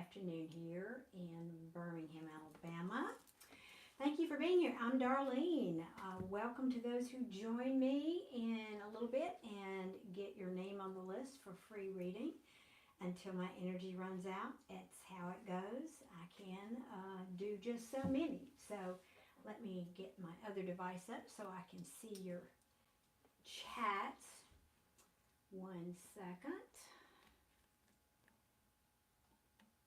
afternoon here in Birmingham, Alabama. Thank you for being here. I'm Darlene. Welcome to those who join me in a little bit and get your name on the list for free reading until my energy runs out. It's how it goes. I can do just so many. So let me get my other device up so I can see your chats. 1 second.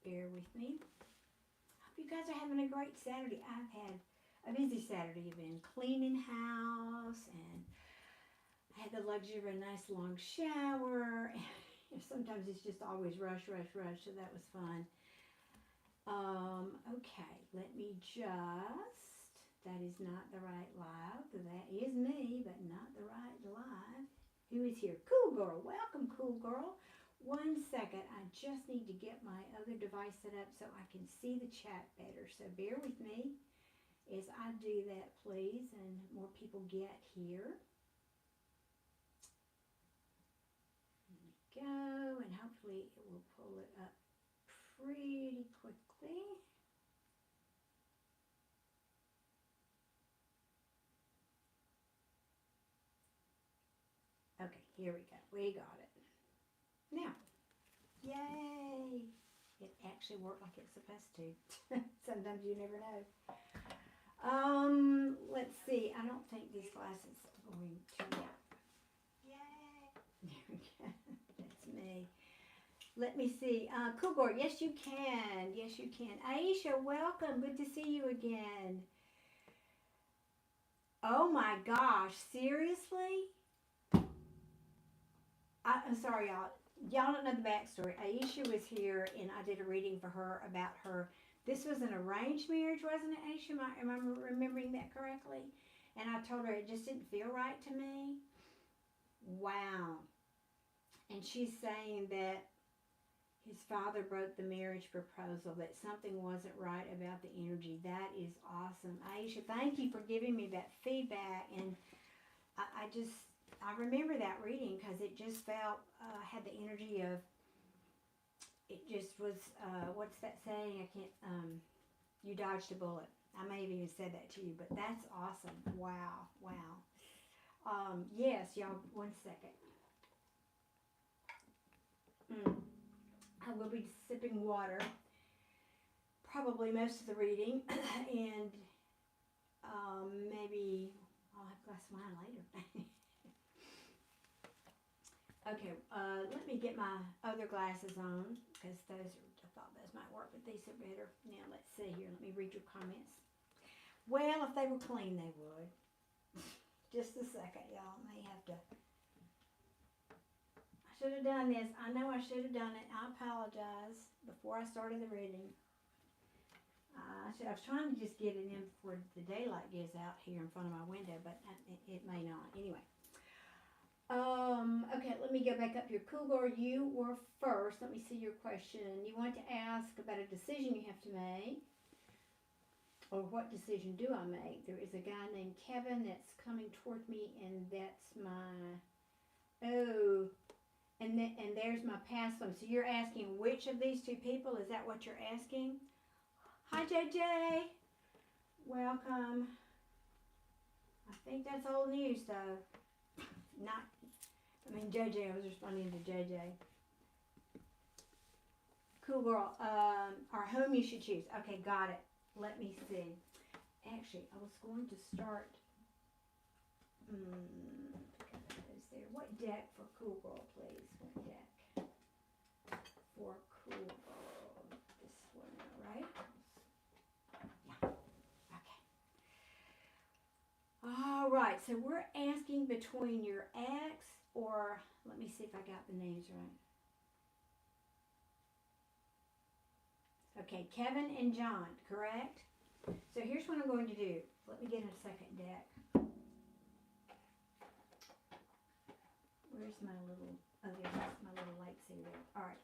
Bear with me. Hope you guys are having a great Saturday. I've had a busy Saturday. I've been cleaning house and I had the luxury of a nice long shower. Sometimes it's just always rush, so that was fun. Okay, let me just, that is not the right live. That is me, but not the right live. Who is here? Cool Girl. Welcome, Cool Girl. 1 second. I just need to get my other device set up so I can see the chat better. So bear with me as I do that, please, and more people get here. There we go, and hopefully it will pull it up pretty quickly. Okay, here we go. We got it. Now, yay! It actually worked like it's supposed to. Sometimes you never know. Let's see. I don't think these glasses are going to work. Yay! There we go. That's me. Let me see. Cool Girl, yes you can. Yes you can. Aisha, welcome. Good to see you again. Oh my gosh, seriously? I'm sorry, y'all. Y'all don't know the backstory. Aisha was here, and I did a reading for her about her. This was an arranged marriage, wasn't it, Aisha? Am I remembering that correctly? And I told her it just didn't feel right to me. Wow. And she's saying that his father broke the marriage proposal, that something wasn't right about the energy. That is awesome. Aisha, thank you for giving me that feedback. And I remember that reading because it just felt, had the energy of, it just was, what's that saying? I can't, you dodged a bullet. I may have even said that to you, but that's awesome. Wow, wow. Yes, y'all, 1 second. I will be sipping water, probably most of the reading, and maybe I'll have a glass of wine later. Okay, let me get my other glasses on, because I thought those might work, but these are better. Now, let's see here. Let me read your comments. Well, if they were clean, they would. Just a second, y'all. May have to. I should have done this. I know I should have done it. I apologize before I started the reading. I was trying to just get it in before the daylight gets out here in front of my window, but it may not. Anyway. Okay, let me go back up here. Cool Girl, you were first. Let me see your question. You want to ask about a decision you have to make. Or what decision do I make? There is a guy named Kevin that's coming toward me, and that's my, and there's my past one. So you're asking which of these two people? Is that what you're asking? Hi, JJ. Welcome. I think that's old news, though. JJ, I was responding to JJ. Cool Girl, or whom you should choose. Okay, got it. Let me see. Actually, I was going to start, is there, what deck for Cool Girl, please? What deck for Cool Girl? This one, right? Yeah, okay. All right, so we're asking between your ex or, let me see if I got the names right. Okay, Kevin and John, correct? So here's what I'm going to do. Let me get a second deck. Where's my little, oh, there's my little lightsaber. All right,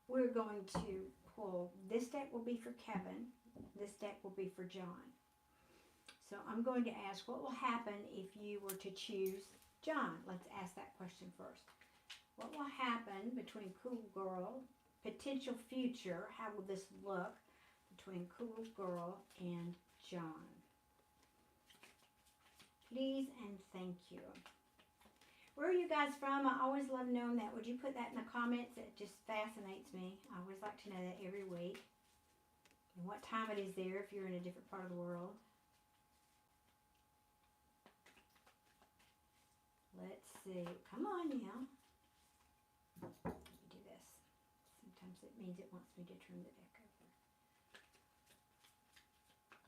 we're going to pull, this deck will be for Kevin. This deck will be for John. So I'm going to ask what will happen if you were to choose John. Let's ask that question first. What will happen between Cool Girl potential future, how will this look between Cool Girl and John? Please and thank you. Where are you guys from? I always love knowing that. Would you put that in the comments? It just fascinates me. I always like to know that every week. And what time it is there if you're in a different part of the world. Let's see. Come on now. Let me do this. Sometimes it means it wants me to turn the deck over.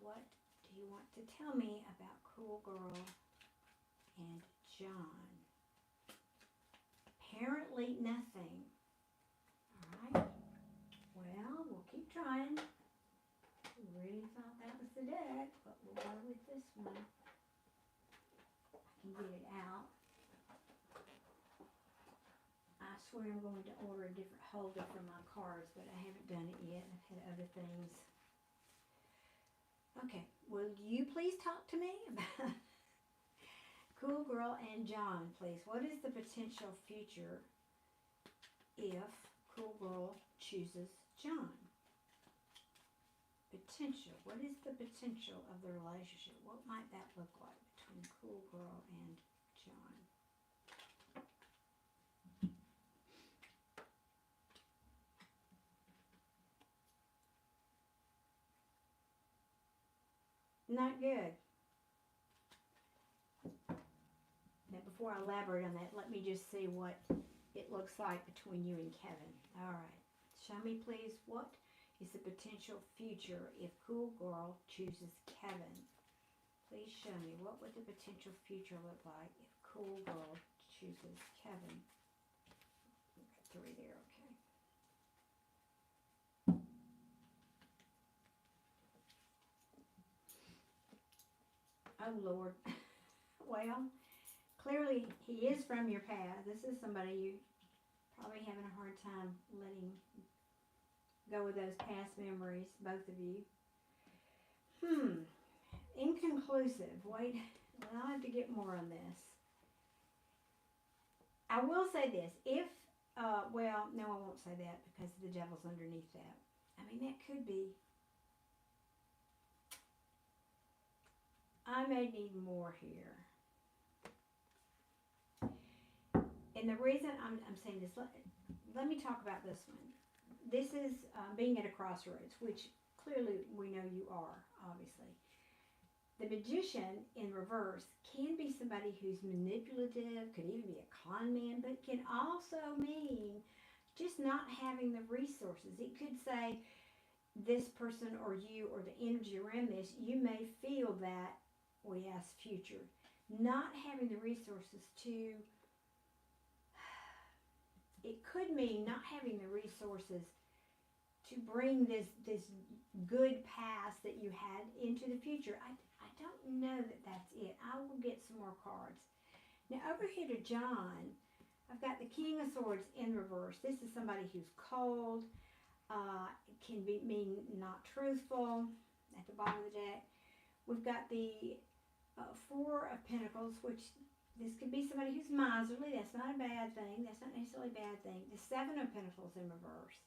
What do you want to tell me about Cool Girl and John? Apparently nothing. Alright. Well, we'll keep trying. We really thought that was the deck, but we'll go with this one. I can get it out. I swear I'm going to order a different holder for my cards, but I haven't done it yet. I've had other things. Okay, will you please talk to me about Cool Girl and John, please? What is the potential future if Cool Girl chooses John? Potential. What is the potential of the relationship? What might that look like between Cool Girl and John? Not good. Now, before I elaborate on that, let me just see what it looks like between you and Kevin. All right. Show me, please, what is the potential future if Cool Girl chooses Kevin? Please show me, what would the potential future look like if Cool Girl chooses Kevin? We've got 3 there, okay. Oh, Lord. Well, clearly he is from your past. This is somebody you probably having a hard time letting go with those past memories, both of you. Inconclusive. Wait, I'll have to get more on this. I will say this. If, well, no, I won't say that because the devil's underneath that. I mean, that could be. I may need more here. And the reason I'm saying this, let me talk about this one. This is being at a crossroads, which clearly we know you are, obviously. The magician in reverse can be somebody who's manipulative, could even be a con man, but can also mean just not having the resources. It could say this person or you or the energy around this, you may feel that, well, yes, future, not having the resources to, it could mean not having the resources to bring this good past that you had into the future. I don't know that that's it. I will get some more cards. Now over here to John, I've got the King of Swords in reverse. This is somebody who's cold, can mean not truthful at the bottom of the deck. We've got the 4 of Pentacles, which this could be somebody who's miserly. That's not a bad thing. That's not necessarily a bad thing. The 7 of Pentacles in reverse.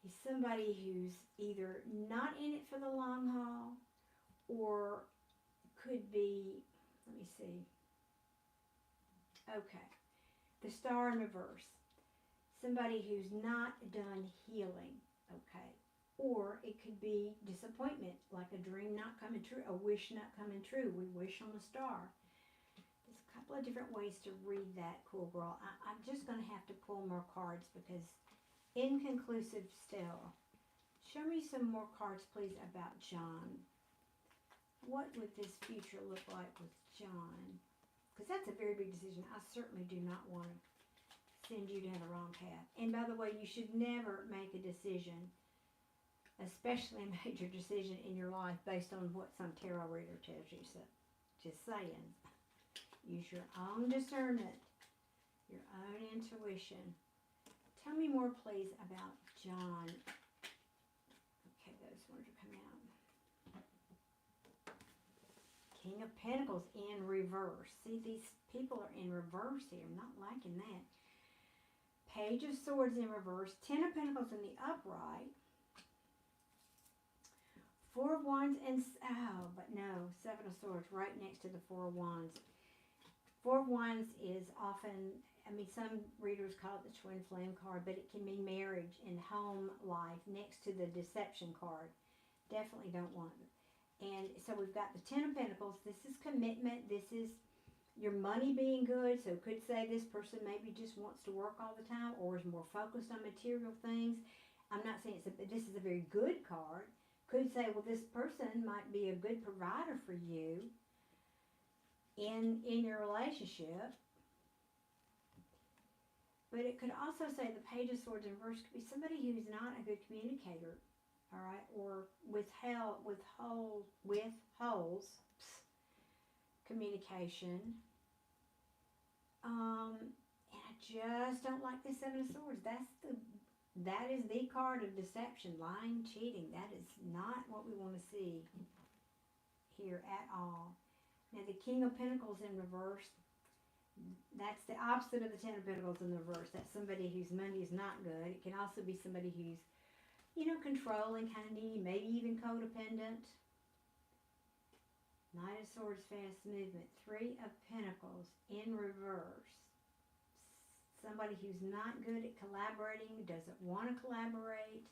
He's somebody who's either not in it for the long haul or could be, let me see. Okay. The Star in reverse. Somebody who's not done healing. Okay. Or it could be disappointment, like a dream not coming true, a wish not coming true. We wish on a star. There's a couple of different ways to read that, Cool Girl. I'm just going to have to pull more cards because inconclusive still. Show me some more cards, please, about John. What would this future look like with John? Because that's a very big decision. I certainly do not want to send you down the wrong path. And by the way, you should never make a decision, especially a major decision in your life, based on what some tarot reader tells you. So, just saying. Use your own discernment, your own intuition. Tell me more, please, about John. Okay, those words are coming out. King of Pentacles in reverse. See, these people are in reverse here. I'm not liking that. Page of Swords in reverse, Ten of Pentacles in the upright, Four of Wands, and, oh, but no, Seven of Swords right next to the Four of Wands. Four of Wands is often, I mean, some readers call it the twin flame card, but it can mean marriage and home life next to the deception card. Definitely don't want it. And so we've got the Ten of Pentacles. This is commitment. This is your money being good. So it could say this person maybe just wants to work all the time or is more focused on material things. I'm not saying this is a very good card. Could say, well, this person might be a good provider for you in your relationship. But it could also say the Page of Swords in reverse could be somebody who's not a good communicator, all right, or withholds communication. And I just don't like the Seven of Swords. That is the card of deception, lying, cheating. That is not what we want to see here at all. Now the King of Pentacles in reverse, that's the opposite of the Ten of Pentacles in the reverse. That's somebody whose money is not good. It can also be somebody who's, you know, controlling, kind of needy, maybe even codependent. Knight of Swords, fast movement. Three of Pentacles in reverse. Somebody who's not good at collaborating, doesn't want to collaborate.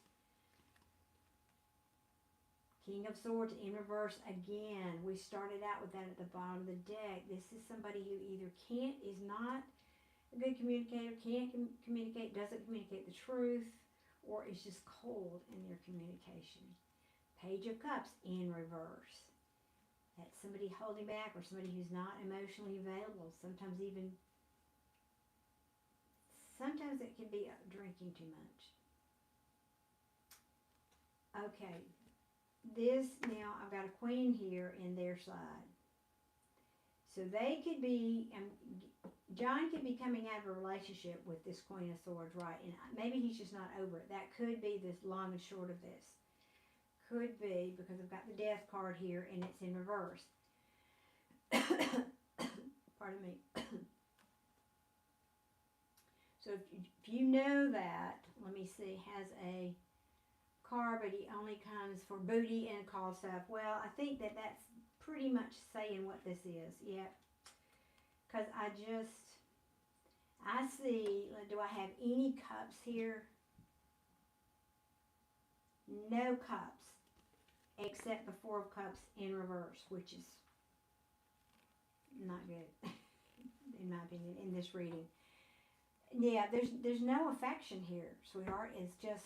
King of Swords in reverse again. We started out with that at the bottom of the deck. This is somebody who either is not a good communicator, can't communicate, doesn't communicate the truth, or is just cold in their communication. Page of Cups in reverse. That's somebody holding back or somebody who's not emotionally available. Sometimes it can be drinking too much. Okay. Now I've got a Queen here in their side. So they could be, John could be coming out of a relationship with this Queen of Swords, right? And maybe he's just not over it. That could be the long and short of this. Could be, because I've got the Death card here and it's in reverse. Pardon me. So if you know that, let me see, has a card, but he only comes for booty and call stuff. Well, I think that's pretty much saying what this is. Yep. Because I see, do I have any cups here? No cups, except the Four of Cups in reverse, which is not good, in my opinion, in this reading. Yeah, there's no affection here, sweetheart. It's just,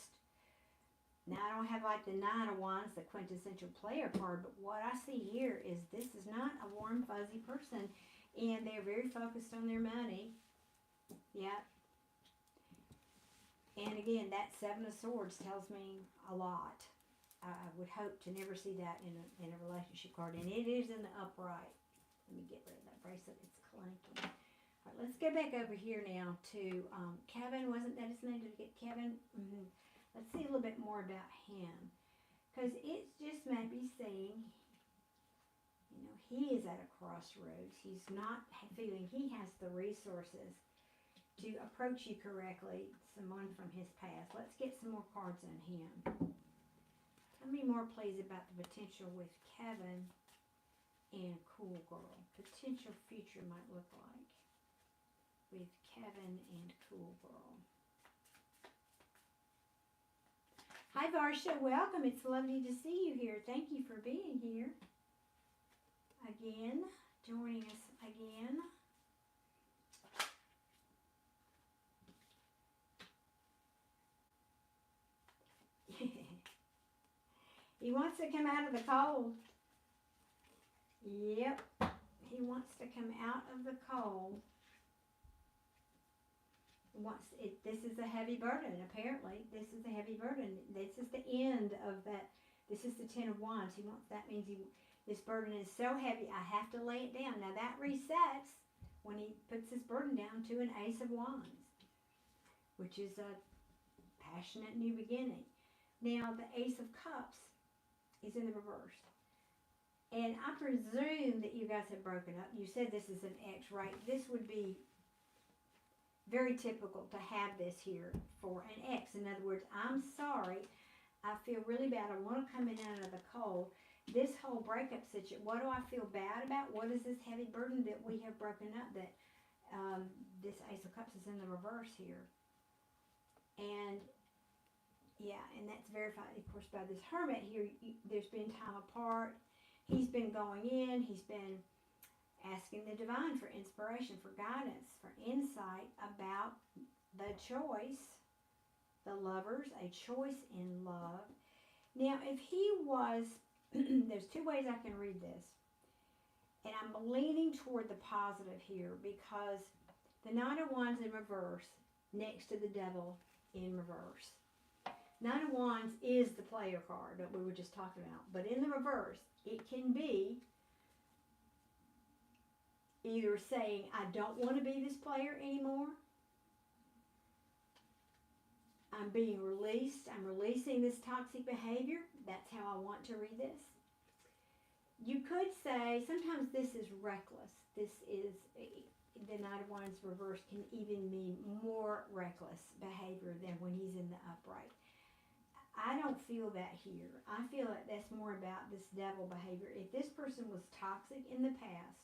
now I don't have like the Nine of Wands, the quintessential player card, but what I see here is this is not a warm, fuzzy person, and they're very focused on their money. Yeah. And again, that Seven of Swords tells me a lot. I would hope to never see that in a relationship card, and it is in the upright. Let me get rid of that bracelet. It's clunky. All right, let's go back over here now to Kevin. Wasn't that his name? Did we get Kevin? Mm-hmm. Let's see a little bit more about him. Because it's just maybe saying, you know, he is at a crossroads. He's not feeling he has the resources to approach you correctly. Someone from his past. Let's get some more cards on him. Tell me more, please, about the potential with Kevin and Cool Girl. Potential future might look like with Kevin and Cool Girl. Hi, Varsha. Welcome. It's lovely to see you here. Thank you for being here. Again, joining us again. He wants to come out of the cold. Yep. He wants to come out of the cold. This is a heavy burden, apparently. This is a heavy burden. This is the end of that. This is the Ten of Wands. That means this burden is so heavy, I have to lay it down. Now that resets when he puts his burden down to an Ace of Wands, which is a passionate new beginning. Now the Ace of Cups is in the reverse. And I presume that you guys have broken up. You said this is an ex, right? This would be very typical to have this here for an ex. In other words, I'm sorry. I feel really bad. I want to come in out of the cold. This whole breakup situation, what do I feel bad about? What is this heavy burden that we have broken up, that this Ace of Cups is in the reverse here? And yeah, and that's verified, of course, by this Hermit here. There's been time apart. He's been going in. He's been asking the divine for inspiration, for guidance, for insight about the choice, the lovers, a choice in love. Now, if he was, there's two ways I can read this. And I'm leaning toward the positive here, because the Nine of Wands in reverse next to the Devil in reverse. Nine of Wands is the player card that we were just talking about. But in the reverse, it can be either saying, I don't want to be this player anymore. I'm being released. I'm releasing this toxic behavior. That's how I want to read this. You could say, sometimes this is reckless. This is, the Knight of Wands reverse can even mean more reckless behavior than when he's in the upright. I don't feel that here. I feel that that's more about this devil behavior. If this person was toxic in the past,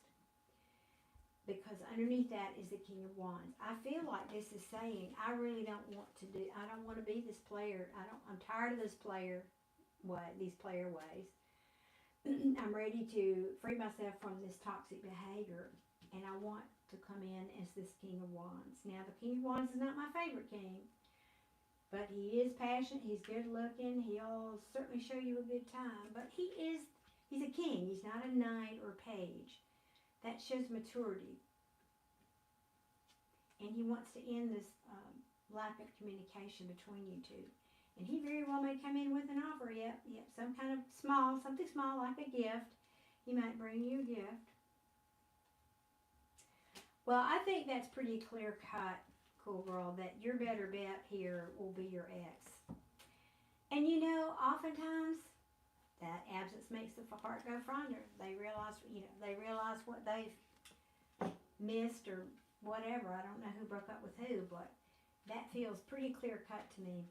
because underneath that is the King of Wands, I feel like this is saying, I really don't want to do, I don't want to be this player. I'm tired of this player way, these player ways. I'm ready to free myself from this toxic behavior, and I want to come in as this King of Wands. Now, the King of Wands is not my favorite king, but he is passionate, he's good looking, he'll certainly show you a good time, but he's a king, he's not a knight or page. That shows maturity. And he wants to end this lack of communication between you two. And he very well may come in with an offer, yep, some kind of something small like a gift. He might bring you a gift. Well, I think that's pretty clear cut, cool girl, that your better bet here will be your ex. And you know, oftentimes that absence makes the heart go fonder. They realize what they've missed or whatever. I don't know who broke up with who, but that feels pretty clear cut to me.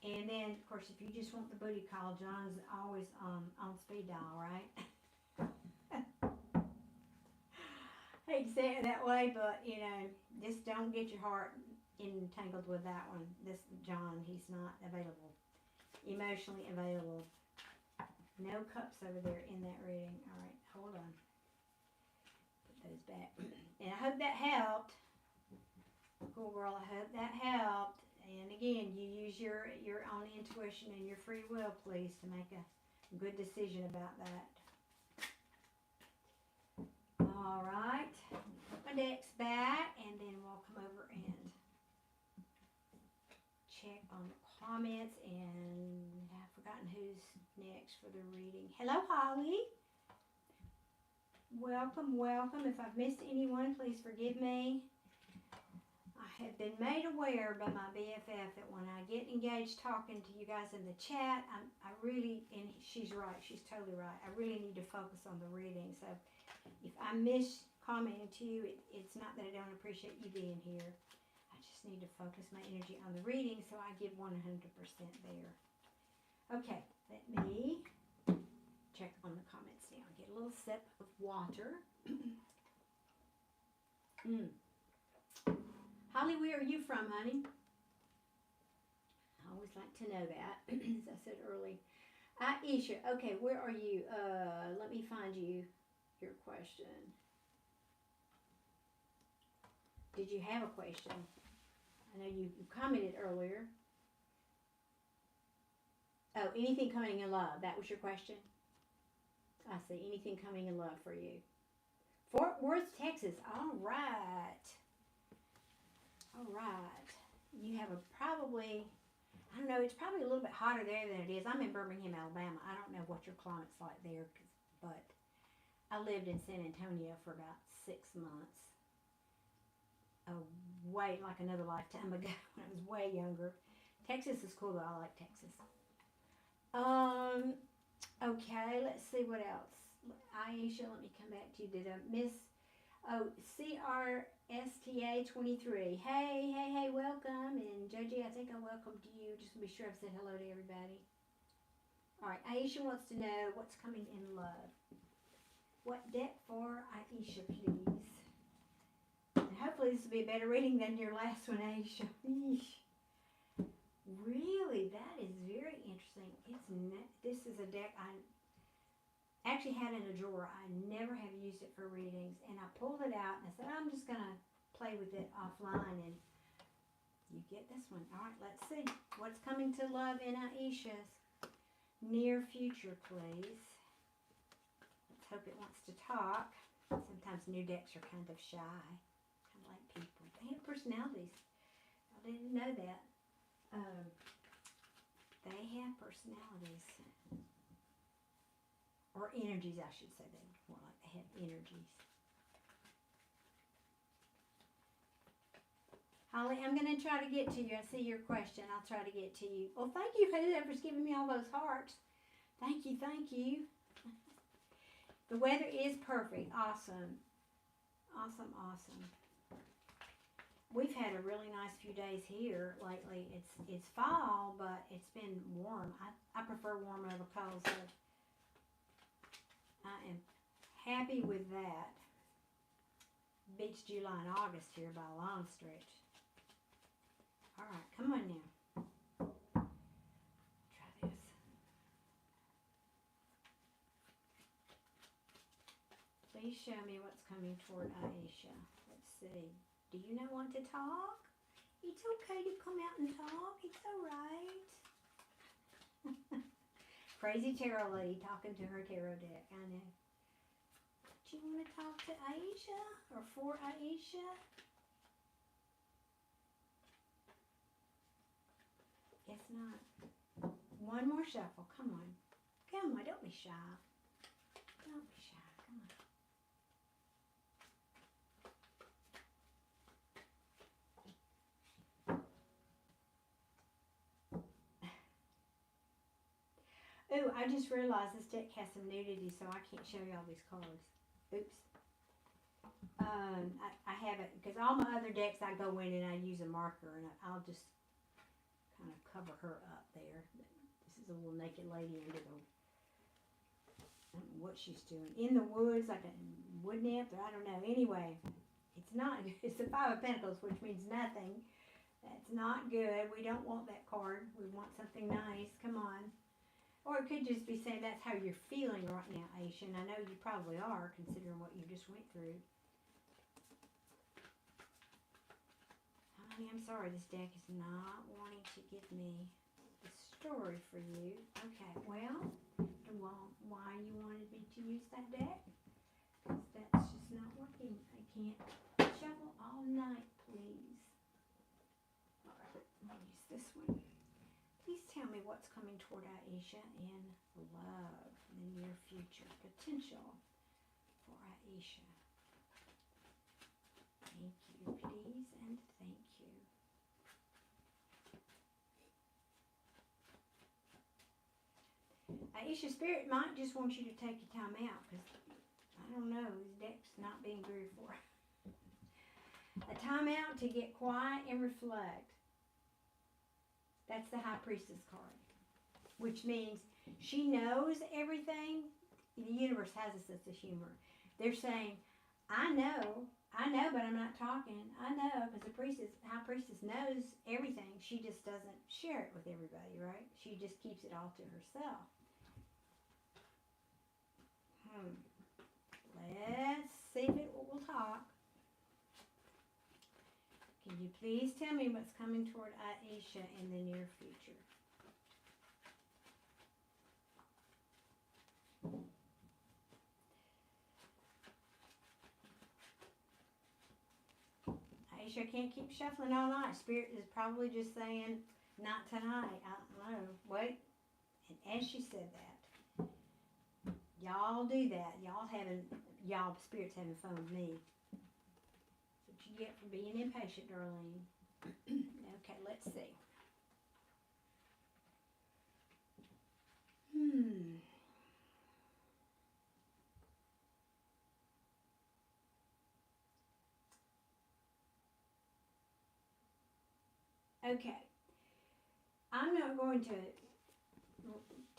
And then, of course, if you just want the booty call, John's always on speed dial, right? I hate to say it that way, but, you know, just don't get your heart entangled with that one. This John, he's not available, emotionally available. No cups over there in that reading. All right, hold on. Put those back. And I hope that helped. Cool girl, I hope that helped. And again, you use your own intuition and your free will, please, to make a good decision about that. All right. Put my decks back, and then we'll come over and check on the comments. And I've forgotten who's next for the reading. Hello, Holly. Welcome, welcome. If I've missed anyone, please forgive me. I have been made aware by my BFF that when I get engaged talking to you guys in the chat, I really, and she's right, she's totally right, I really need to focus on the reading. So if I miss commenting to you, it's not that I don't appreciate you being here. I just need to focus my energy on the reading so I give 100% there. Okay, let me check on the comments now. Get a little sip of water. Holly, where are you from, honey? I always like to know that, as I said earlier. Aisha, okay, where are you? Let me find you, your question. Did you have a question? I know you commented earlier. Oh, anything coming in love, that was your question? I see, anything coming in love for you. Fort Worth, Texas, all right. All right, you have probably, I don't know, it's probably a little bit hotter there than it is. I'm in Birmingham, Alabama. I don't know what your climate's like there, but I lived in San Antonio for about 6 months. Like another lifetime ago when I was way younger. Texas is cool though, I like Texas. Okay, let's see what else. Aisha, let me come back to you. Did I miss? Oh, STA23. Hey, welcome. And Joji, I think I welcomed you. Just to be sure I've said hello to everybody. All right, Aisha wants to know what's coming in love. What deck for Aisha, please? And hopefully this will be a better reading than your last one, Aisha. Really, that is very interesting. This is a deck I actually had in a drawer. I never have used it for readings, and I pulled it out and I said I'm just gonna play with it offline, and you get this one. All right, let's see what's coming to love in Aisha's near future, please. Let's hope it wants to talk. Sometimes new decks are kind of shy, kind of like people. They have personalities. I didn't know that. They have personalities. Or energies, I should say. They more like they have energies. Holly, I'm going to try to get to you. I see your question. I'll try to get to you. Well, thank you, whoever's giving me all those hearts. Thank you, thank you. The weather is perfect. Awesome. Awesome, awesome. We've had a really nice few days here lately. It's fall, but it's been warm. I prefer warm over cold, so I am happy with that. Beats July and August here by a long stretch. All right, come on now. Try this. Please show me what's coming toward Aisha. Let's see. Do you not want to talk? It's okay to come out and talk. It's all right. Crazy tarot lady talking to her tarot deck. I know. Do you want to talk to Aisha or for Aisha? Guess not. One more shuffle. Come on. Come on. Don't be shy. Don't be shy. Come on. Ooh, I just realized this deck has some nudity, so I can't show you all these cards. Oops. I haven't, because all my other decks I go in and I use a marker, and I'll just kind of cover her up there. This is a little naked lady under the, I don't know what she's doing. In the woods, like a wood nymph, or I don't know. Anyway, it's not, it's the Five of Pentacles, which means nothing. That's not good. We don't want that card. We want something nice. Come on. Or it could just be saying that's how you're feeling right now, Aisha. And I know you probably are, considering what you just went through. Honey, I'm sorry. This deck is not wanting to give me the story for you. Okay, well, why you wanted me to use that deck? Because that's just not working. I can't shuffle all night, please. All right, I'll use this one. Please tell me what's coming toward Aisha in love in the near future. Potential for Aisha. Thank you, please, and thank you. Aisha, Spirit might just want you to take your time out, because I don't know, this deck's not being very for a time out to get quiet and reflect. That's the High Priestess card, which means she knows everything. The universe has a sense of humor. They're saying, I know, but I'm not talking. I know, because the High Priestess knows everything. She just doesn't share it with everybody, right? She just keeps it all to herself. Let's see if it will talk. Can you please tell me what's coming toward Aisha in the near future? Aisha can't keep shuffling all night. Spirit is probably just saying, not tonight. I don't know. Wait. And as she said that, y'all do that. Y'all Spirit's having fun with me. You get for being impatient, Darlene. Okay, let's see. Okay. I'm not going to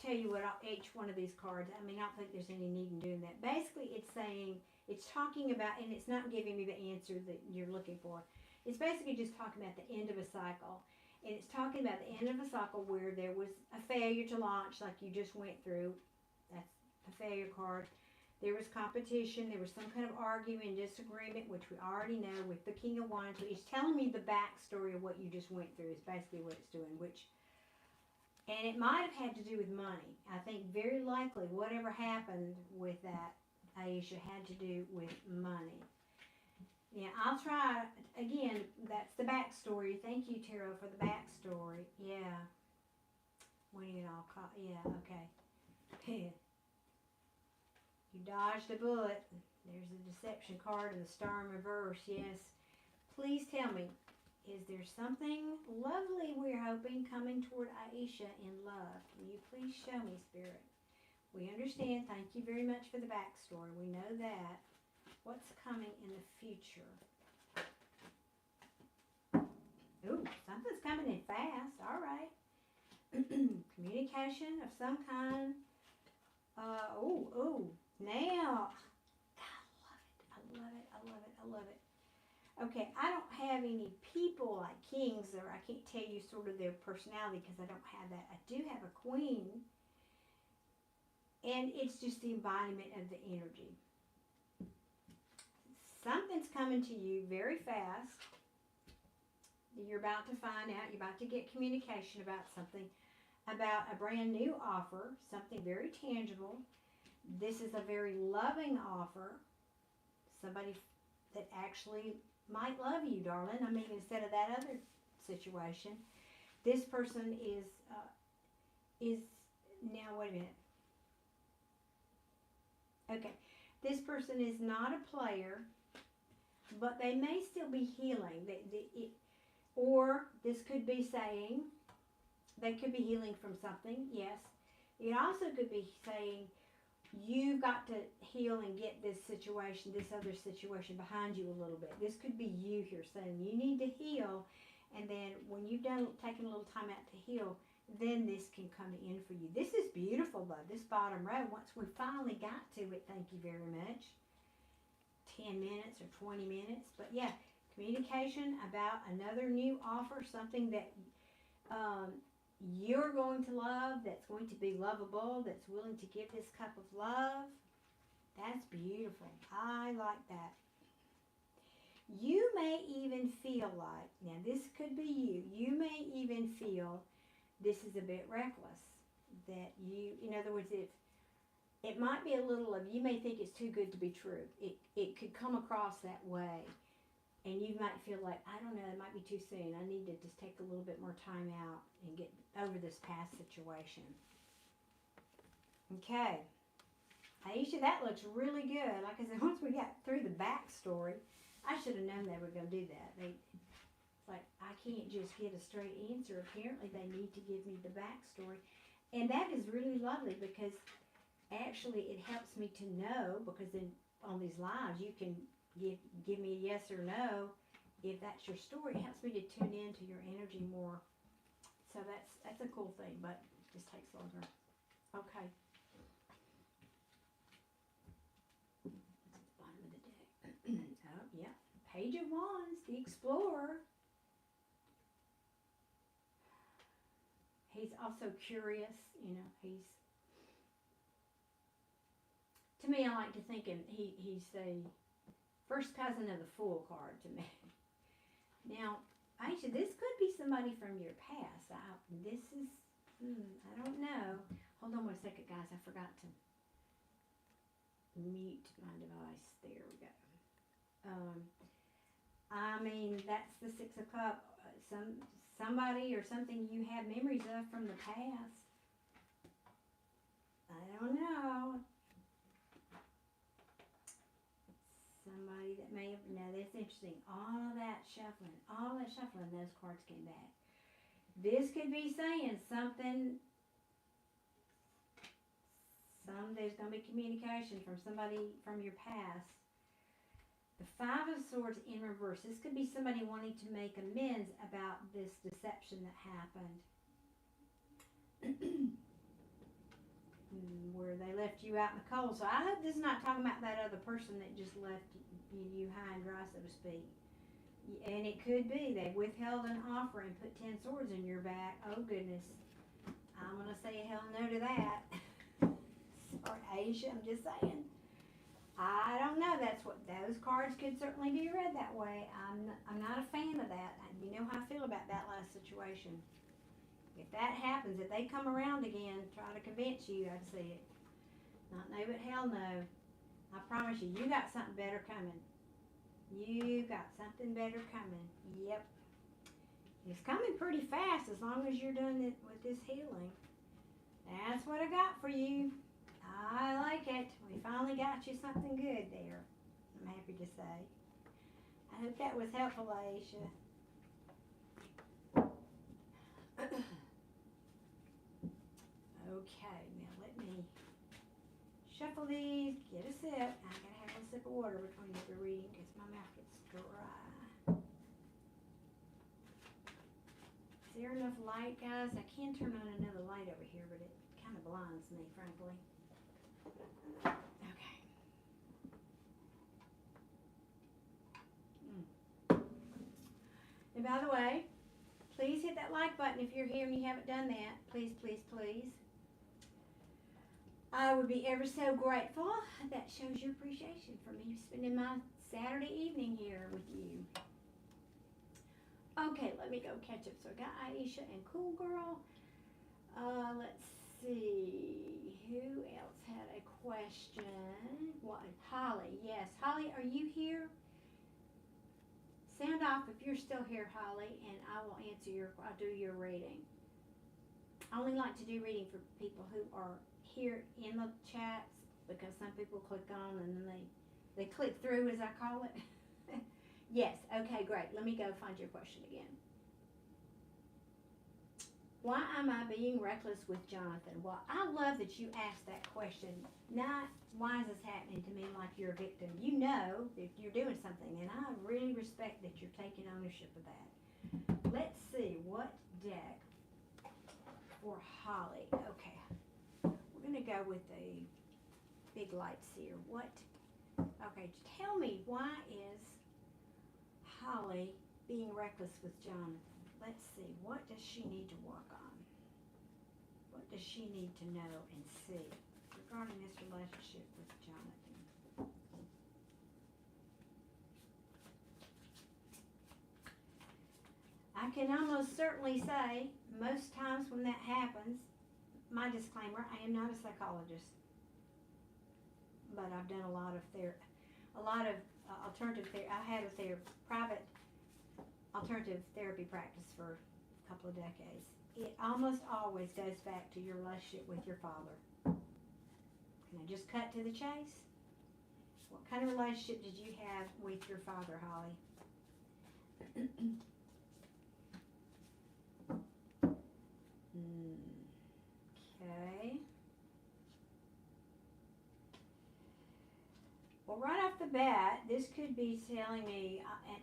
tell you what each one of these cards, I mean, I don't think there's any need in doing that. Basically, it's saying, it's talking about, and it's not giving me the answer that you're looking for. It's basically just talking about the end of a cycle. And it's talking about the end of a cycle where there was a failure to launch, like you just went through. That's a failure card. There was competition. There was some kind of argument, disagreement, which we already know with the King of Wands. So it's telling me the backstory of what you just went through is basically what it's doing, which, and it might have had to do with money. I think very likely whatever happened with that, Aisha, had to do with money. Yeah, I'll try, again, that's the backstory. Thank you, Tarot, for the backstory. Yeah. Winning it all, yeah, okay. You dodged a bullet. There's a deception card and the star in reverse, yes. Please tell me, is there something lovely we're hoping coming toward Aisha in love? Can you please show me, Spirit? We understand. Thank you very much for the backstory. We know that. What's coming in the future? Ooh, something's coming in fast. All right. Communication of some kind. Now. I love it. I love it. I love it. I love it. Okay, I don't have any people like kings, or I can't tell you sort of their personality because I don't have that. I do have a queen. And it's just the embodiment of the energy. Something's coming to you very fast. You're about to find out. You're about to get communication about something, about a brand new offer, something very tangible. This is a very loving offer. Somebody that actually might love you, darling. I mean, instead of that other situation. This person is now, wait a minute. Okay, this person is not a player, but they may still be healing. Or this could be saying, they could be healing from something, yes. It also could be saying, you've got to heal and get this situation, this other situation behind you a little bit. This could be you here saying, you need to heal, and then when you've taken a little time out to heal, then this can come in for you. This is beautiful, though, this bottom row. Once we finally got to it, thank you very much. 10 minutes or 20 minutes. But yeah, communication about another new offer, something that you're going to love, that's going to be lovable, that's willing to give this cup of love. That's beautiful. I like that. You may even feel like, now this could be you may even feel this is a bit reckless. That you, in other words, if it might be a little of, you may think it's too good to be true. It could come across that way. And you might feel like, I don't know, it might be too soon. I need to just take a little bit more time out and get over this past situation. Okay. Aisha, that looks really good. Like I said, once we got through the backstory, I should have known they were going to do that. It's like, I can't just get a straight answer. Apparently, they need to give me the backstory. And that is really lovely because actually it helps me to know, because then on these lives you can give me a yes or no if that's your story. It helps me to tune into your energy more. So that's a cool thing, but it just takes longer. Okay. Bottom of the deck. Oh, yeah. Page of Wands, the Explorer. He's also curious, you know, to me, I like to think he's the first cousin of the Fool card to me. Now, Aisha, this could be somebody from your past. I don't know. Hold on one second, guys. I forgot to mute my device. There we go. I mean, that's the Six of Cups. Somebody or something you have memories of from the past. I don't know. Somebody that may have, now that's interesting. All that shuffling, those cards came back. This could be saying something, there's going to be communication from somebody from your past. The Five of Swords in reverse. This could be somebody wanting to make amends about this deception that happened. Where they left you out in the cold. So I hope this is not talking about that other person that just left you high and dry, so to speak. And it could be they withheld an offer and put 10 swords in your back. Oh, goodness. I'm going to say hell no to that. Sorry, Aisha, I'm just saying. I don't know. That's what those cards could certainly be read that way. I'm not a fan of that. You know how I feel about that last situation. If that happens, if they come around again, try to convince you, I'd see it. Not no, but hell no. I promise you, you got something better coming. You got something better coming. Yep. It's coming pretty fast as long as you're doing it with this healing. That's what I got for you. I like it. We finally got you something good there. I'm happy to say. I hope that was helpful, Aisha. Okay, now let me shuffle these, get a sip. I gotta have a sip of water between every reading because my mouth gets dry. Is there enough light, guys? I can turn on another light over here, but it kind of blinds me, frankly. Okay. And by the way, please hit that like button if you're here and you haven't done that. Please, please, please. I would be ever so grateful. That shows your appreciation for me spending my Saturday evening here with you. Okay, let me go catch up. So I got Aisha and Cool Girl. Let's see. Who else had a question? What? Holly. Yes. Holly, are you here? Sound off if you're still here, Holly, and I will I'll do your reading. I only like to do reading for people who are here in the chats because some people click on and then they click through, as I call it. Yes, okay, great. Let me go find your question again. Why am I being reckless with Jonathan? Well, I love that you asked that question. Not, why is this happening to me, like you're a victim. You know that you're doing something, and I really respect that you're taking ownership of that. Let's see, what deck for Holly? Okay, we're going to go with the big lights here. Okay, tell me, why is Holly being reckless with Jonathan? Let's see, what does she need to work on? What does she need to know and see regarding this relationship with Jonathan? I can almost certainly say, most times when that happens, my disclaimer, I am not a psychologist, but I've done a lot of alternative therapy. I had a private alternative therapy practice for a couple of decades. It almost always goes back to your relationship with your father. Can I just cut to the chase? What kind of relationship did you have with your father, Holly? Okay. Well, right off the bat, this could be telling me,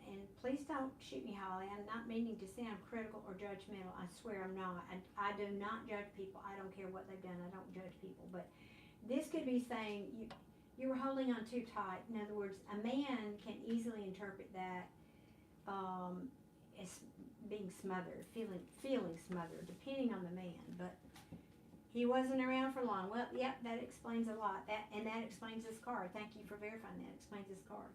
and please don't shoot me, Holly, I'm not meaning to sound critical or judgmental. I swear I'm not. I do not judge people. I don't care what they've done. I don't judge people. But this could be saying you were holding on too tight. In other words, a man can easily interpret that as being smothered, feeling smothered, depending on the man. But he wasn't around for long. Well, yep, that explains a lot. That explains this card. Thank you for verifying that. Explains this card.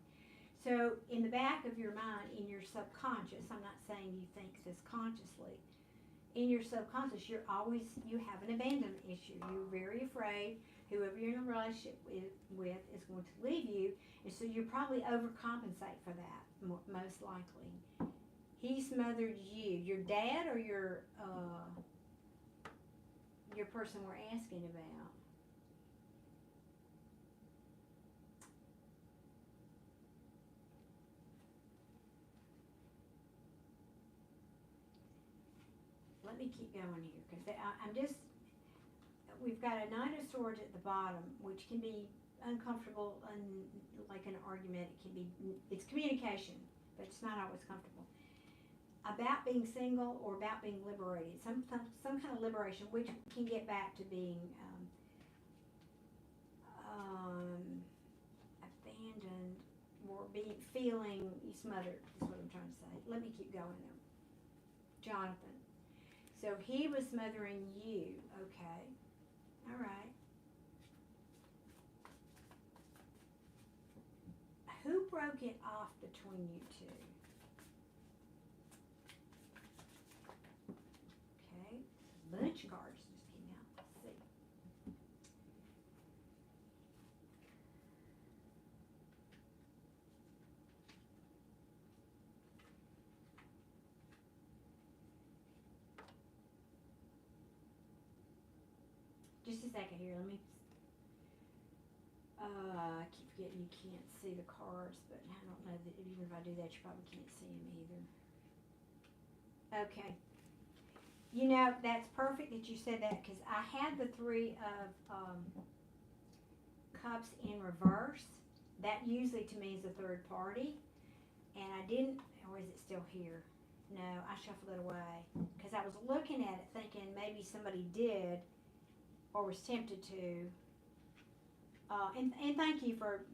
So in the back of your mind, in your subconscious, I'm not saying you think this consciously. In your subconscious, you have an abandonment issue. You're very afraid whoever you're in a relationship with is going to leave you, and so you probably overcompensate for that, most likely. He smothered you. Your dad or your person we're asking about? Let me keep going here, because we've got a Knight of Swords at the bottom, which can be uncomfortable and like an argument. It can be, it's communication, but it's not always comfortable. About being single or about being liberated, some kind of liberation, which can get back to being abandoned or being feeling smothered is what I'm trying to say. Let me keep going there. Jonathan. So he was smothering you. Okay. All right. Who broke it off between you two? Okay. Bunch of cards just came out. Let's see. Just a second here. Let me. I keep forgetting you can't see the cards, but I don't know that even if I do that, you probably can't see them either. Okay. You know, that's perfect that you said that because I had the Three of Cups in reverse. That usually to me is a third party. And I didn't, or is it still here? No, I shuffled it away because I was looking at it thinking maybe somebody did or was tempted to. And thank you for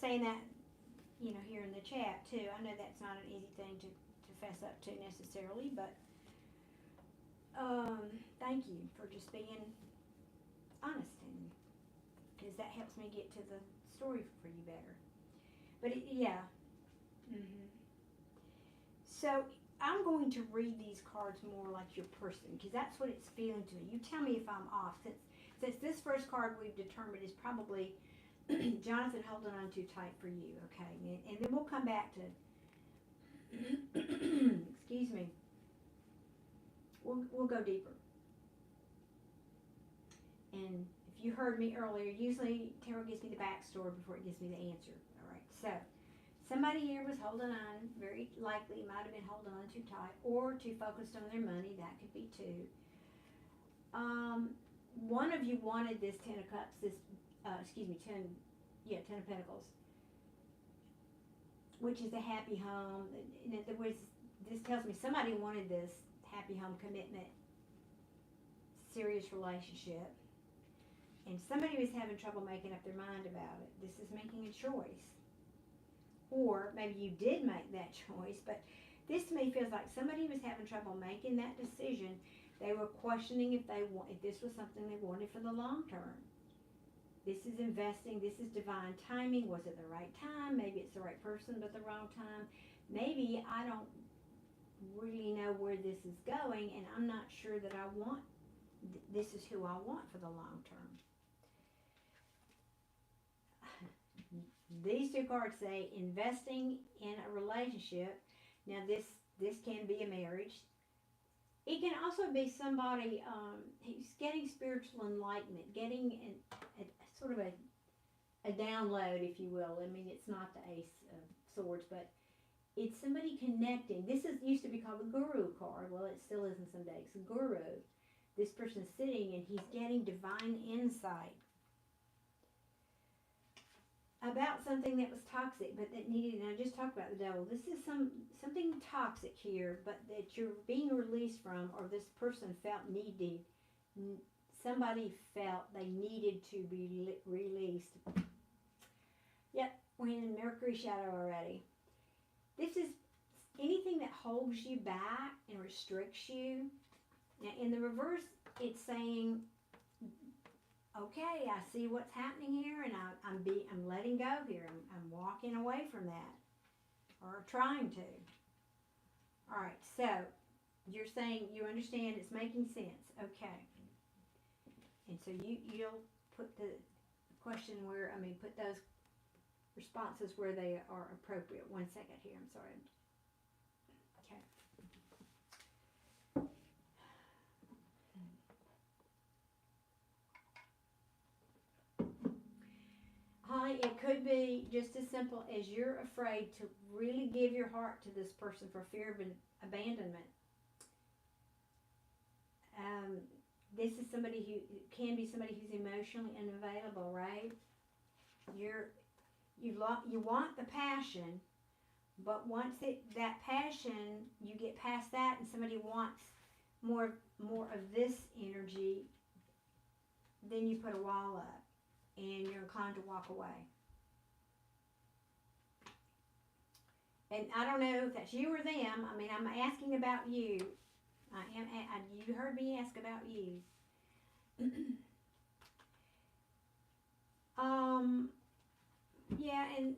saying that, you know, here in the chat too. I know that's not an easy thing to fess up to necessarily, but thank you for just being honest, and because that helps me get to the story for you better. But yeah. So I'm going to read these cards more like your person because that's what it's feeling to me. You tell me if I'm off. Since this first card we've determined is probably Jonathan holding on too tight for you, okay? And then we'll come back to, excuse me, we'll go deeper. And if you heard me earlier, usually tarot gives me the backstory before it gives me the answer. All right, so somebody here was holding on, very likely might have been holding on too tight or too focused on their money. That could be too. One of you wanted this Ten of Cups, Ten of Pentacles, which is a happy home. In other words, this tells me somebody wanted this happy home commitment, serious relationship, and somebody was having trouble making up their mind about it. This is making a choice. Or maybe you did make that choice, but this to me feels like somebody was having trouble making that decision. They were questioning if this was something they wanted for the long term. This is investing. This is divine timing. Was it the right time? Maybe it's the right person, but the wrong time. Maybe I don't really know where this is going, and I'm not sure that I want. This is who I want for the long term. These two cards say investing in a relationship. Now this can be a marriage. It can also be somebody who's getting spiritual enlightenment, getting a sort of a download, if you will. I mean, it's not the Ace of Swords, but it's somebody connecting. This used to be called the Guru card. Well, it still is in some days. The Guru. This person's sitting and he's getting divine insight about something that was toxic, but that needed, and I just talked about the devil. This is something toxic here, but that you're being released from, or this person felt needed. Somebody felt they needed to be released. Yep, we're in Mercury shadow already. This is anything that holds you back and restricts you. Now, in the reverse, it's saying, okay, I see what's happening here, and I'm letting go here. I'm walking away from that, or trying to. All right, so you're saying you understand it's making sense. Okay, and so you'll put the question where put those responses where they are appropriate. 1 second here. I'm sorry. Okay. Honey, it could be just as simple as you're afraid to really give your heart to this person for fear of abandonment. This is somebody who can be somebody who's emotionally unavailable, right? You want the passion, but once that passion, you get past that and somebody wants more of this energy, then you put a wall up and you're inclined to walk away. And I don't know if that's you or them. I mean, I'm asking about you. You heard me ask about you. Yeah, and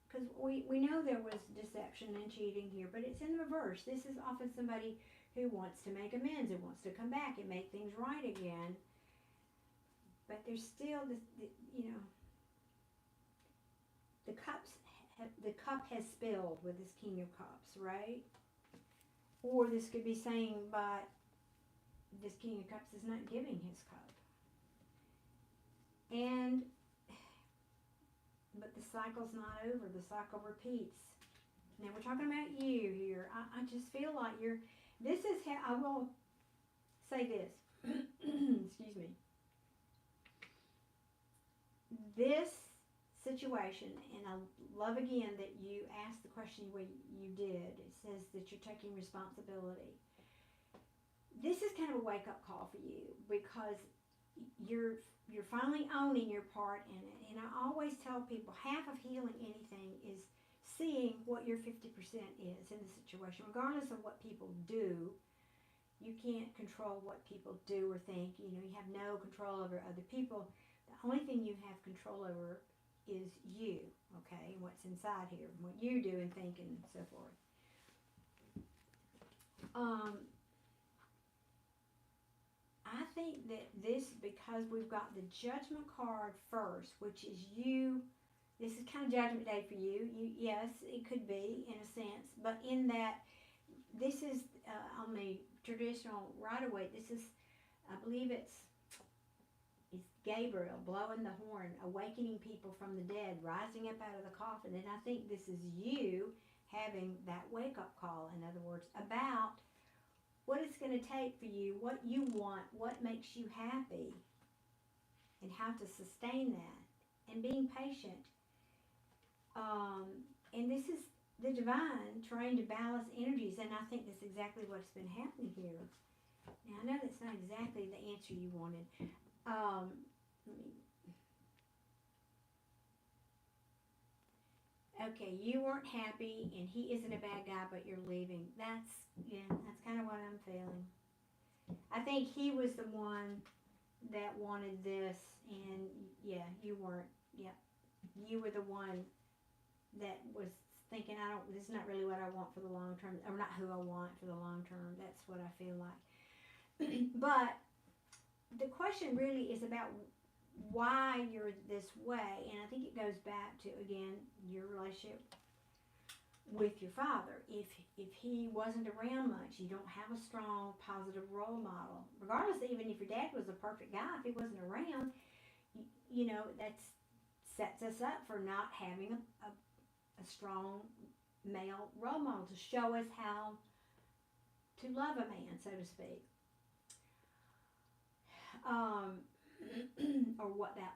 because we know there was deception and cheating here, but it's in reverse. This is often somebody who wants to make amends, who wants to come back and make things right again. But there's still this, the cup has spilled with this King of Cups, right? Or this could be saying, but this King of Cups is not giving his cup. But the cycle's not over. The cycle repeats. Now we're talking about you here. I just feel like this is how, I will say this. Excuse me. This situation, and I love again that you asked the question the way you did. It says that you're taking responsibility. This is kind of a wake-up call for you because you're finally owning your part in it. And I always tell people half of healing anything is seeing what your 50% is in the situation. Regardless of what people do, you can't control what people do or think. You have no control over other people. The only thing you have control over is you, okay, and what's inside here, and what you do and think and so forth. I think that because we've got the Judgment card first, which is you, this is kind of Judgment Day for you. Yes, it could be in a sense, but in that this is on the traditional Rider-Waite. This is, I believe it's Gabriel blowing the horn, awakening people from the dead, rising up out of the coffin. And I think this is you having that wake-up call, in other words, about what it's going to take for you, what you want, what makes you happy, and how to sustain that, and being patient. And this is the divine trying to balance energies, and I think that's exactly what's been happening here. Now, I know that's not exactly the answer you wanted. Okay, you weren't happy, and he isn't a bad guy, but you're leaving. That's kind of what I'm feeling. I think he was the one that wanted this, and yeah, you weren't. Yeah, you were the one that was thinking, this is not really what I want for the long term, or not who I want for the long term. That's what I feel like. But the question really is about why you're this way, and I think it goes back to, again, your relationship with your father. If he wasn't around much, you don't have a strong positive role model, regardless, even if your dad was a perfect guy, if he wasn't around, that sets us up for not having a strong male role model to show us how to love a man, so to speak. Or what that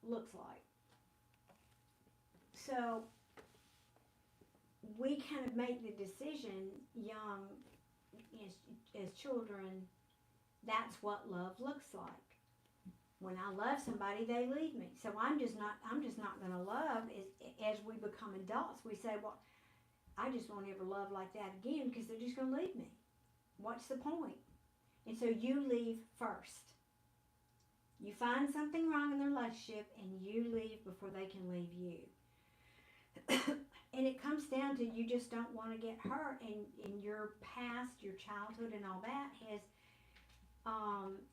looks like. So we kind of make the decision young, as children, that's what love looks like. When I love somebody, they leave me. So I'm just not going to love. As we become adults, we say, well, I just won't ever love like that again because they're just going to leave me. What's the point? And so you leave first. You find something wrong in the relationship and you leave before they can leave you. And it comes down to you just don't want to get hurt, and your past, your childhood and all that has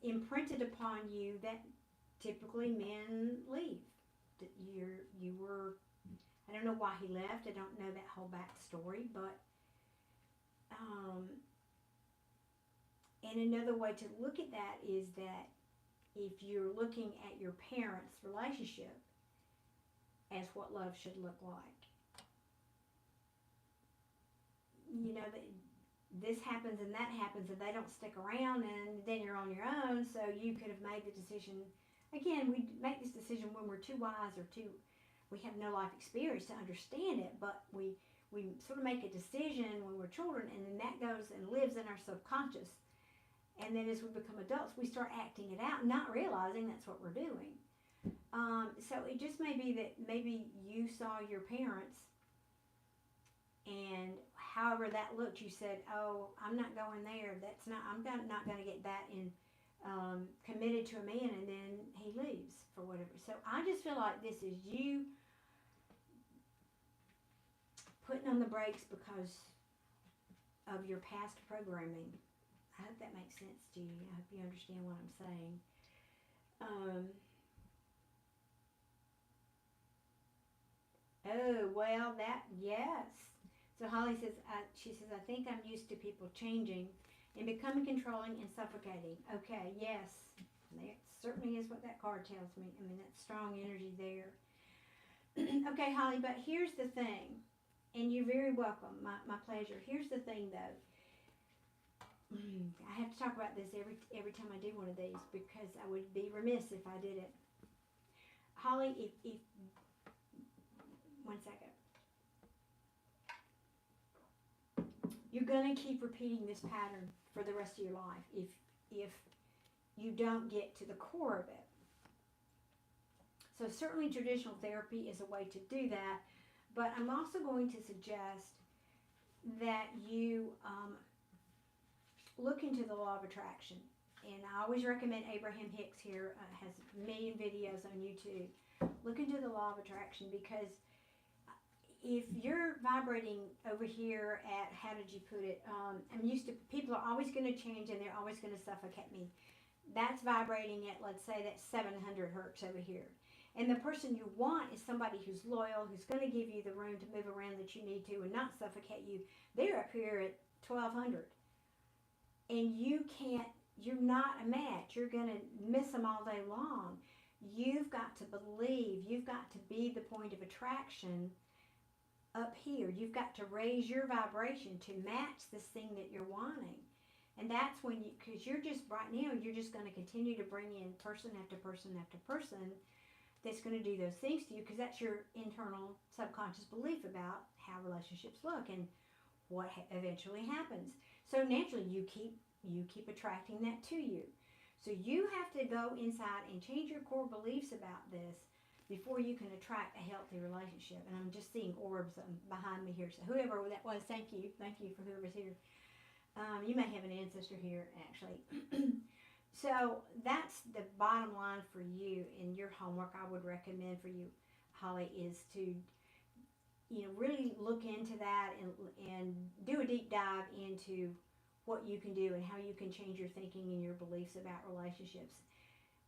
imprinted upon you that typically men leave. That you were, I don't know why he left, I don't know that whole backstory, but and another way to look at that is that if you're looking at your parents' relationship as what love should look like. this happens and that happens and they don't stick around, and then you're on your own. So you could have made the decision. Again, we make this decision when we're too wise or too, we have no life experience to understand it, but we sort of make a decision when we're children, and then that goes and lives in our subconscious. And then as we become adults, we start acting it out, not realizing that's what we're doing. So it just may be that maybe you saw your parents, and however that looked, you said, "Oh, I'm not going there. That's not. Not going to get that in committed to a man," and then he leaves for whatever. So I just feel like this is you putting on the brakes because of your past programming. I hope that makes sense to you. I hope you understand what I'm saying. Oh, well, yes. So Holly says, she says, I think I'm used to people changing and becoming controlling and suffocating. Okay, yes. That certainly is what that card tells me. I mean, that's strong energy there. Okay, Holly, but here's the thing. And you're very welcome. My pleasure. Here's the thing, though. I have to talk about this every time I do one of these, because I would be remiss if I did it. Holly, if 1 second. You're going to keep repeating this pattern for the rest of your life if you don't get to the core of it. So certainly traditional therapy is a way to do that, but I'm also going to suggest that you look into the law of attraction. And I always recommend Abraham Hicks here, has a million videos on YouTube. Look into the law of attraction, because if you're vibrating over here at, how did you put it, I'm used to, people are always going to change and they're always going to suffocate me. That's vibrating at, let's say, that's 700 hertz over here. And the person you want is somebody who's loyal, who's going to give you the room to move around that you need to and not suffocate you. They're up here at 1200. And you can't, you're not a match. You're going to miss them all day long. You've got to believe, you've got to be the point of attraction up here. You've got to raise your vibration to match this thing that you're wanting. And that's when you, because you're just, right now, you're just going to continue to bring in person after person after person that's going to do those things to you, because that's your internal subconscious belief about how relationships look and what eventually happens. So naturally, you keep attracting that to you. So you have to go inside and change your core beliefs about this before you can attract a healthy relationship. And I'm just seeing orbs behind me here. So whoever that was, thank you for whoever's here. You may have an ancestor here, actually. So that's the bottom line for you. And your homework I would recommend for you, Holly, is to, really look into that and do a deep dive into what you can do and how you can change your thinking and your beliefs about relationships.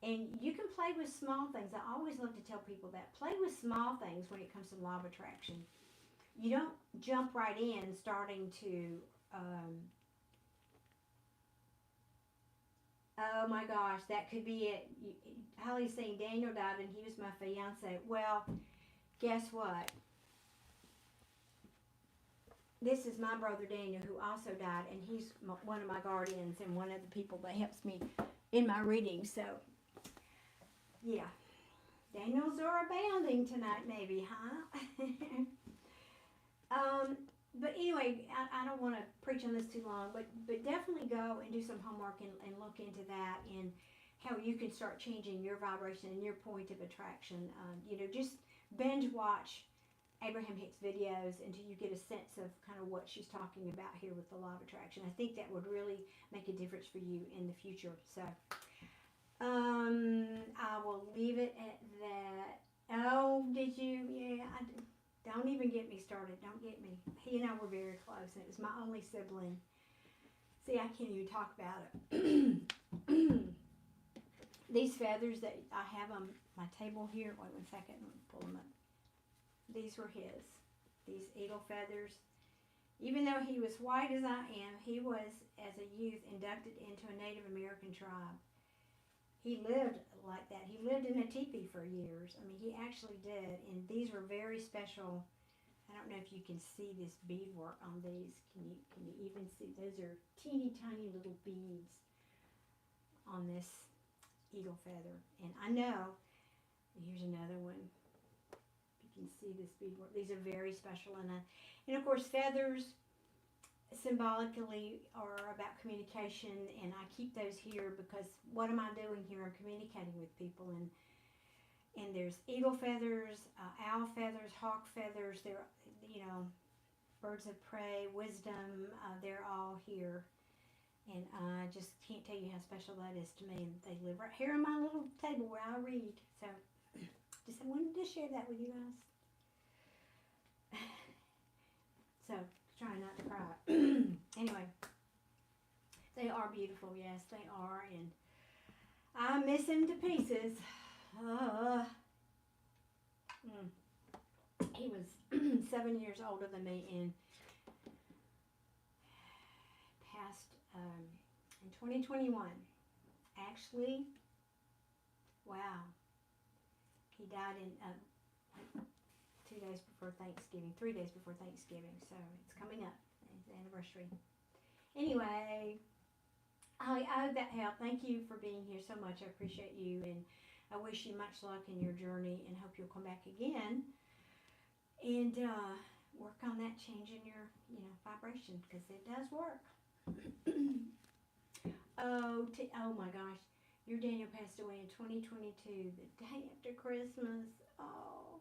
And you can play with small things. I always love to tell people that. Play with small things when it comes to law of attraction. You don't jump right in starting to, oh my gosh, that could be it. Holly's saying Daniel died and he was my fiance. Well, guess what? This is my brother Daniel, who also died, and he's one of my guardians and one of the people that helps me in my reading. So, yeah. Daniels are abounding tonight, maybe, huh? But anyway, I don't want to preach on this too long, but definitely go and do some homework and look into that and how you can start changing your vibration and your point of attraction. Just binge watch Abraham Hicks videos until you get a sense of kind of what she's talking about here with the law of attraction. I think that would really make a difference for you in the future. So, I will leave it at that. Oh, did you? Yeah, don't even get me started. Don't get me. He and I were very close, and it was my only sibling. See, I can't even talk about it. These feathers that I have on my table here. Wait 1 second. Let me pull them up. These were his. These eagle feathers. Even though he was white as I am, he was, as a youth, inducted into a Native American tribe. He lived like that. He lived in a teepee for years. I mean, he actually did. And these were very special I don't know if you can see this beadwork on these. Can you even see? Those are teeny tiny little beads on this eagle feather. And I know, here's another one. You can see this beadwork. These are very special. And of course, feathers symbolically are about communication, and I keep those here because what am I doing here? I'm communicating with people, and there's eagle feathers, owl feathers, hawk feathers. They're, you know, birds of prey, wisdom. They're all here, and I just can't tell you how special that is to me. And they live right here on my little table where I read. So, just I wanted to share that with you guys. So, try not to cry. Anyway, they are beautiful. Yes, they are, and I miss him to pieces. He was 7 years older than me and passed in 2021. Actually, wow, he died in 2 days before Thanksgiving, 3 days before Thanksgiving, so it's coming up. It's the anniversary. Anyway, I hope that helped. Thank you for being here so much. I appreciate you, and I wish you much luck in your journey, and hope you'll come back again and work on that change in your, vibration, because it does work. Oh my gosh, your Daniel passed away in 2022, the day after Christmas. Oh,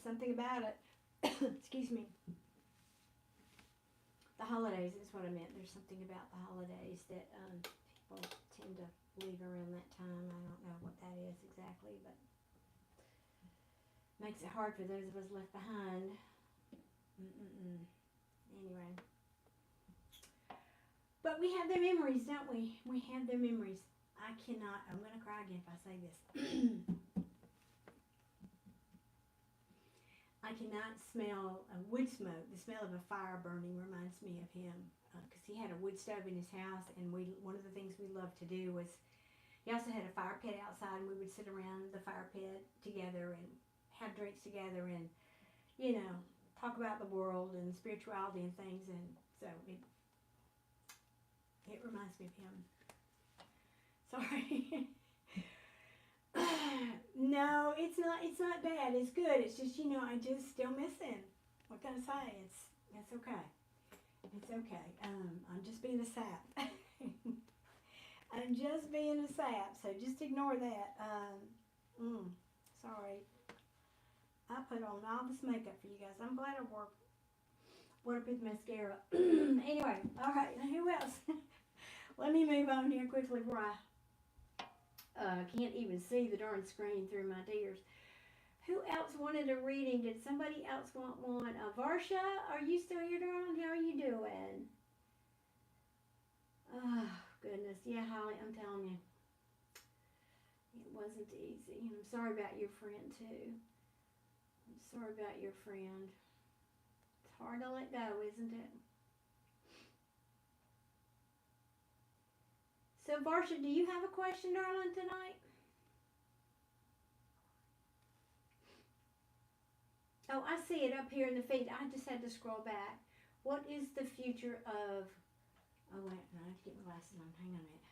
something about it. Excuse me. The holidays is what I meant. There's something about the holidays that people tend to leave around that time. I don't know what that is exactly, but makes it hard for those of us left behind. Anyway. But we have their memories, don't we? We have their memories. I'm going to cry again if I say this. I cannot smell wood smoke. The smell of a fire burning reminds me of him, because he had a wood stove in his house, and one of the things we loved to do was, he also had a fire pit outside, and we would sit around the fire pit together and have drinks together and, talk about the world and spirituality and things, and so it reminds me of him. Sorry. No, it's not bad. It's good. It's just, I just still miss him. What can I say? It's okay. It's okay. I'm just being a sap. I'm just being a sap, so just ignore that. Sorry. I put on all this makeup for you guys. I'm glad I wore with mascara. Anyway, all right. Now who else? Let me move on here quickly before I can't even see the darn screen through my tears. Who else wanted a reading? Did somebody else want one? Varsha, are you still here, darling? How are you doing? Oh, goodness. Yeah, Holly, I'm telling you. It wasn't easy. And I'm sorry about your friend, too. I'm sorry about your friend. It's hard to let go, isn't it? So, Varsha, do you have a question, darling, tonight? Oh, I see it up here in the feed. I just had to scroll back. What is the future of... Oh, wait. No, I have to get my glasses on. Hang on a minute.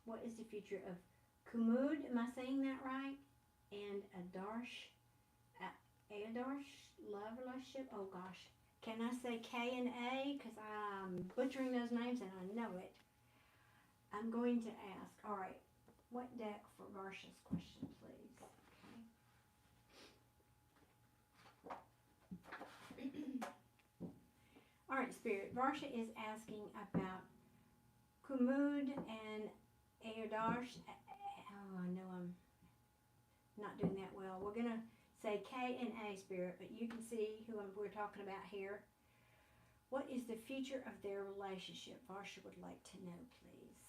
What is the future of Kumud? Am I saying that right? And Adarsh love relationship. Oh gosh, can I say K and A? Because I'm butchering those names and I know it. I'm going to ask. All right, what deck for Varsha's question, please? Okay. All right, Spirit. Varsha is asking about Kumud and Adarsh. Oh, I know I'm not doing that well. We're gonna say K and A, Spirit, but you can see who we're talking about here. What is the future of their relationship? Varsha would like to know, please.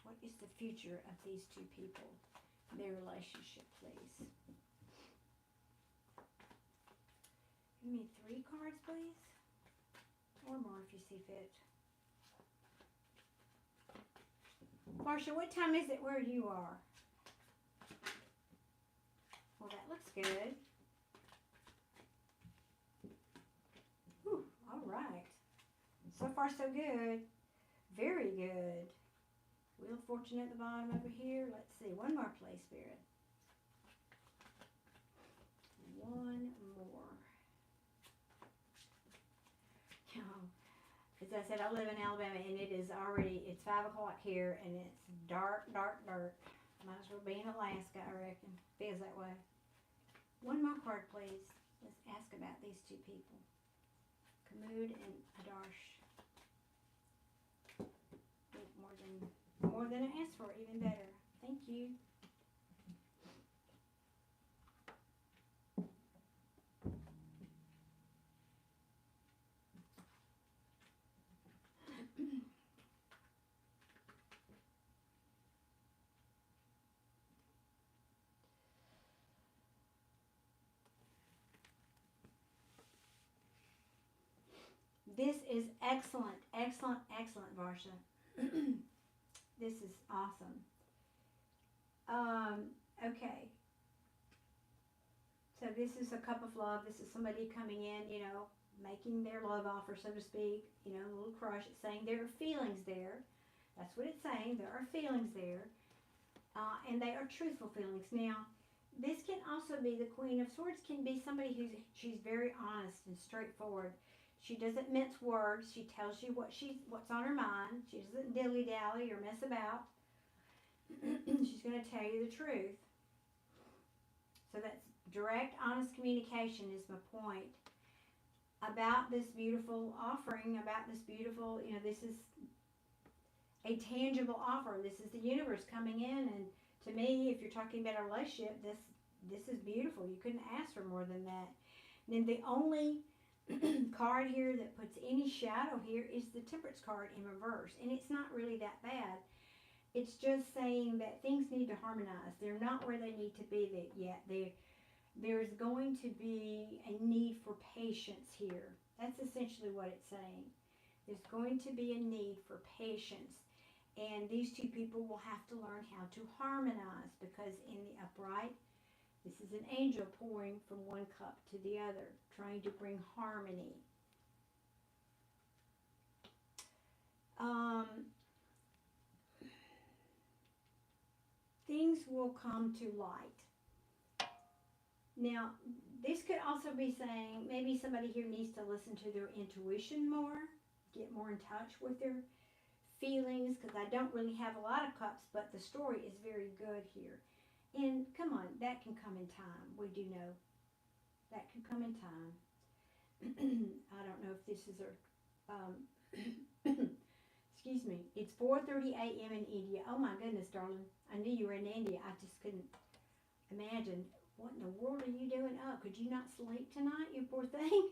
What is the future of these two people, their relationship, please? Give me 3 cards, please. Or more if you see fit. Marsha, what time is it where you are? Well, that looks good. Whew, all right. So far, so good. Very good. Wheel of Fortune at the bottom over here. Let's see. One more, please, Spirit. One more. As I said, I live in Alabama, and it's 5 o'clock here, and it's dark, dark, dark. Might as well be in Alaska, I reckon. Feels that way. One more card, please. Let's ask about these two people. Kamud and Adarsh. More than I asked for, even better. Thank you. This is excellent, excellent, excellent, Varsha. This is awesome. Okay. So this is a cup of love. This is somebody coming in, you know, making their love offer, so to speak. You know, a little crush. It's saying there are feelings there. That's what it's saying. There are feelings there. And they are truthful feelings. Now, this can also be the Queen of Swords. Can be somebody she's very honest and straightforward. She doesn't mince words. She tells you what's on her mind. She doesn't dilly-dally or mess about. She's going to tell you the truth. So that's direct, honest communication is my point about this beautiful offering, about this beautiful, you know, this is a tangible offer. This is the universe coming in, and to me, if you're talking about a relationship, this is beautiful. You couldn't ask for more than that. And then the only card here that puts any shadow here is the Temperance card in reverse, and it's not really that bad. It's just saying that things need to harmonize. They're not where they need to be yet. There's going to be a need for patience here. That's essentially what it's saying. There's going to be a need for patience, and these two people will have to learn how to harmonize, because in the upright, this is an angel pouring from one cup to the other, trying to bring harmony. Things will come to light. Now, this could also be saying maybe somebody here needs to listen to their intuition more, get more in touch with their feelings, because I don't really have a lot of cups, but the story is very good here. And come on, that can come in time. We do know that can come in time. I don't know if this is excuse me. It's 4:30 a.m. in India. Oh my goodness, darling. I knew you were in India. I just couldn't imagine. What in the world are you doing up? Could you not sleep tonight, you poor thing?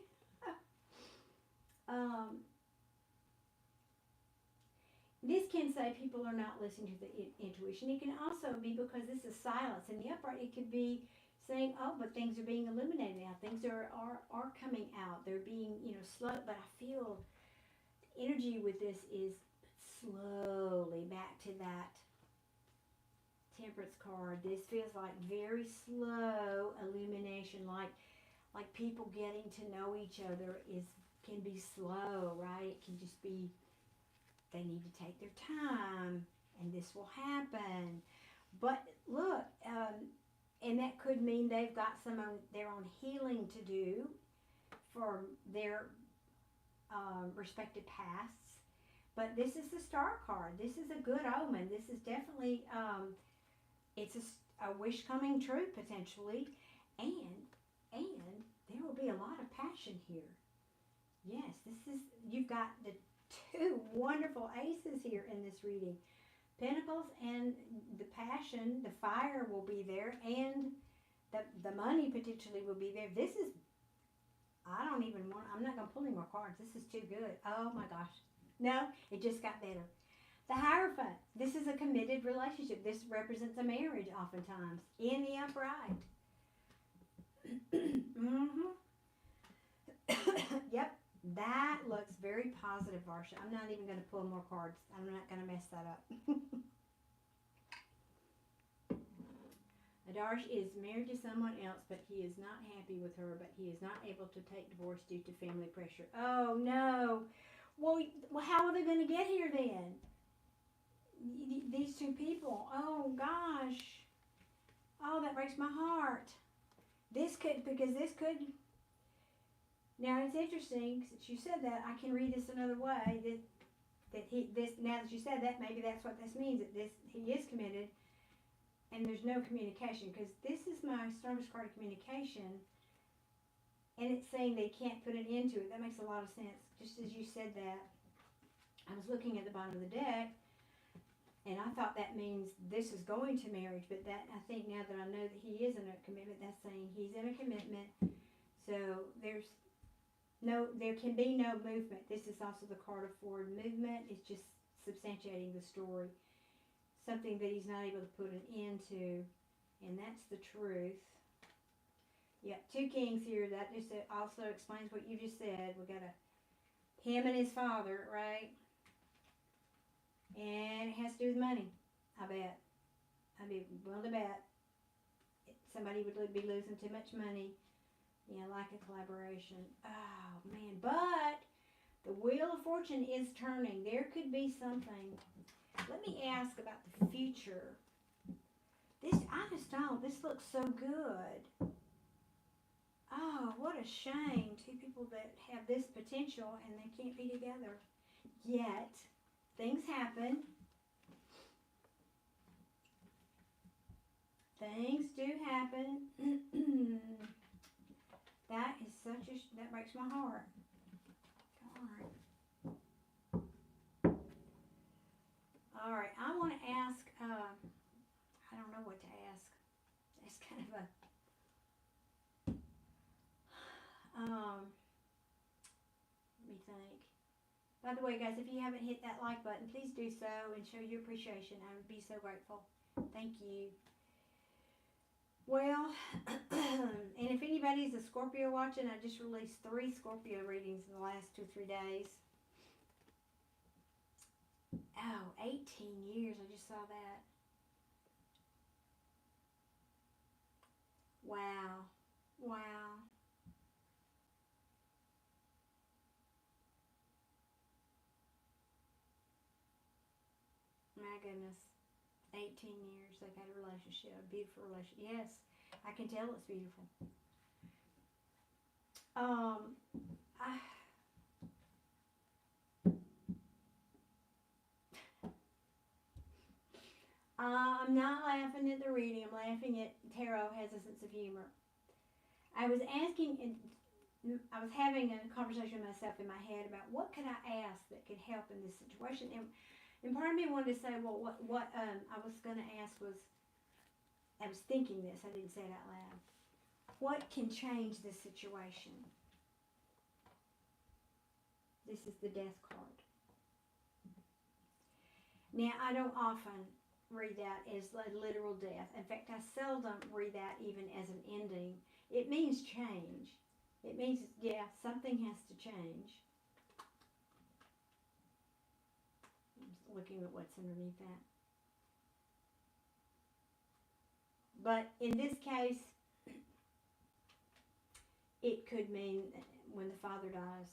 This can say people are not listening to the intuition. It can also be because this is silence. In the upright, it could be saying, oh, but things are being illuminated now. Things are coming out. They're being, you know, slow. But I feel the energy with this is slowly back to that Temperance card. This feels like very slow illumination, like people getting to know each other can be slow, right? It can just be, they need to take their time, and this will happen. But look, and that could mean they've got some of their own healing to do for their respective pasts. But this is the Star card. This is a good omen. This is definitely, it's a wish coming true, potentially. And there will be a lot of passion here. Yes, you've got the two wonderful aces here in this reading. Pentacles and the passion, the fire will be there, and the money potentially will be there. This is, I'm not going to pull any more cards. This is too good. Oh my gosh. No, it just got better. The Hierophant. This is a committed relationship. This represents a marriage oftentimes in the upright. Yep, that looks very positive, Varsha. I'm not even going to pull more cards. I'm not going to mess that up. Adarsh is married to someone else, but he is not happy with her, but he is not able to take divorce due to family pressure. Oh, no. Well, how are they going to get here then? These two people. Oh, gosh. Oh, that breaks my heart. Because this could... Now, it's interesting, since you said that, I can read this another way, now that you said that, maybe that's what this means, that he is committed, and there's no communication, because this is my strongest card of communication, and it's saying they can't put an end to it. That makes a lot of sense. Just as you said that, I was looking at the bottom of the deck, and I thought that means this is going to marriage, but that, I think now that I know that he is in a commitment, that's saying he's in a commitment, so there can be no movement. This is also the card of forward movement. It's just substantiating the story. Something that he's not able to put an end to, and that's the truth. Yeah, 2 kings here. That just also explains what you just said. We got him and his father, right? And it has to do with money, I bet. I'd be willing to bet somebody would be losing too much money. Yeah, like a collaboration. Oh, man. But the Wheel of Fortune is turning. There could be something. Let me ask about the future. I just don't. This looks so good. Oh, what a shame. 2 people that have this potential and they can't be together. Yet, things happen. Things do happen. That is that breaks my heart. All right, I want to ask, I don't know what to ask. It's kind of a, let me think. By the way, guys, if you haven't hit that like button, please do so and show your appreciation. I would be so grateful. Thank you. Well, and if anybody's a Scorpio watching, I just released 3 Scorpio readings in the last 2 or 3 days. Oh, 18 years. I just saw that. Wow. Wow. My goodness. 18 years they've had a relationship, a beautiful relationship. Yes, I can tell it's beautiful. I'm not laughing at the reading. I'm laughing at tarot has a sense of humor. I was having a conversation with myself in my head about what could I ask that could help in this situation, and part of me wanted to say, well, what I was going to ask was, I was thinking this, I didn't say it out loud. What can change this situation? This is the Death card. Now, I don't often read that as a literal death. In fact, I seldom read that even as an ending. It means change. It means, yeah, something has to change. I'm just looking at what's underneath that. But in this case, it could mean when the father dies.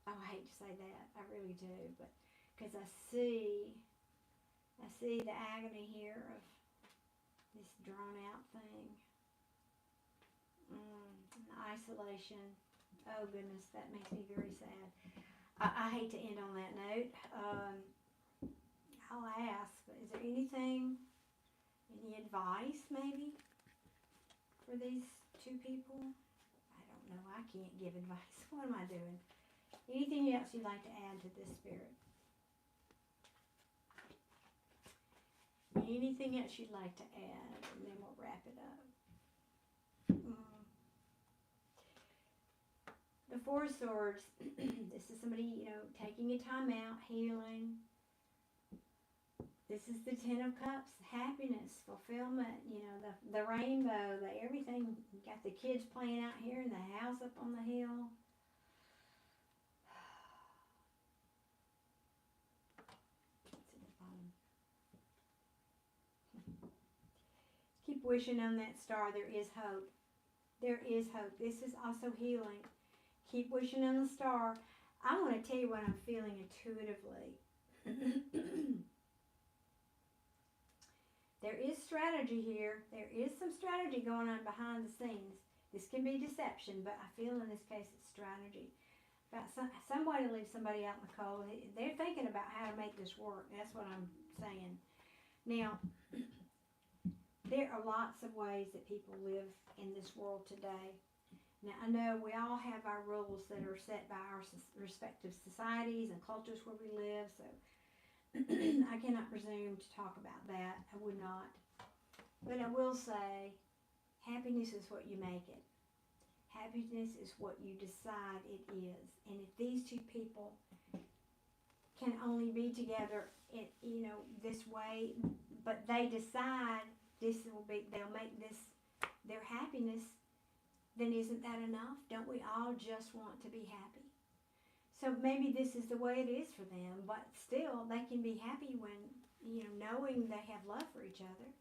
Oh, I hate to say that. I really do. But because I see the agony here of this drawn out thing. Isolation. Oh goodness, that makes me very sad. I hate to end on that note. I'll ask, but is there any advice maybe for these 2 people? I don't know. I can't give advice. What am I doing? Anything else you'd like to add to this, Spirit? Anything else you'd like to add, and then we'll wrap it up. The 4 of Swords. This is somebody, taking a time out, healing. This is the 10 of Cups, happiness, fulfillment, the rainbow, the everything. You got the kids playing out here in the house up on the hill. It's at the bottom. wishing on that star. There is hope. There is hope. This is also healing. Keep wishing on the star. I want to tell you what I'm feeling intuitively. There is strategy here. There is some strategy going on behind the scenes. This can be deception, but I feel in this case it's strategy. About some way to leave somebody out in the cold. They're thinking about how to make this work. That's what I'm saying. Now, there are lots of ways that people live in this world today. Now, I know we all have our rules that are set by our respective societies and cultures where we live, so I cannot presume to talk about that. I would not. But I will say, happiness is what you make it. Happiness is what you decide it is. And if these two people can only be together in, this way, but they decide they'll make this their happiness, then isn't that enough? Don't we all just want to be happy? So maybe this is the way it is for them, but still they can be happy when, knowing they have love for each other.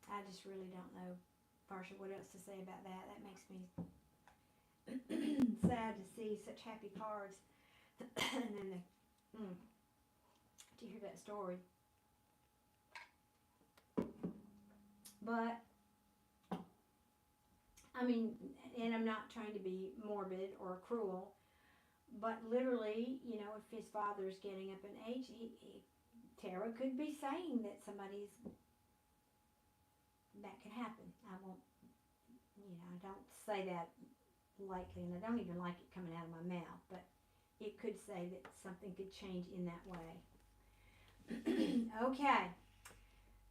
I just really don't know, Varsha, what else to say about that. That makes me sad to see such happy cards. And then to hear that story. But, I mean, and I'm not trying to be morbid or cruel, but literally, if his father's getting up in age, Tara could be saying that that could happen. I won't, I don't say that lightly, and I don't even like it coming out of my mouth, but it could say that something could change in that way. Okay.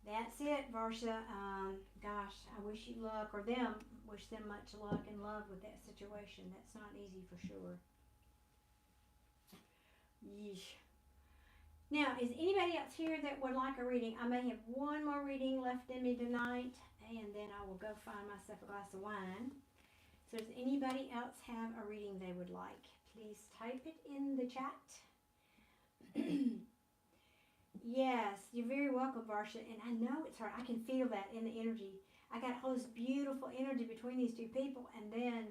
That's it, Varsha. Gosh, I wish you luck, or wish them much luck and love with that situation. That's not easy for sure. Yeesh. Now, is anybody else here that would like a reading? I may have one more reading left in me tonight, and then I will go find myself a glass of wine. So does anybody else have a reading they would like? Please type it in the chat. Yes, you're very welcome, Varsha. And I know it's hard. I can feel that in the energy. I got all this beautiful energy between these two people, and then,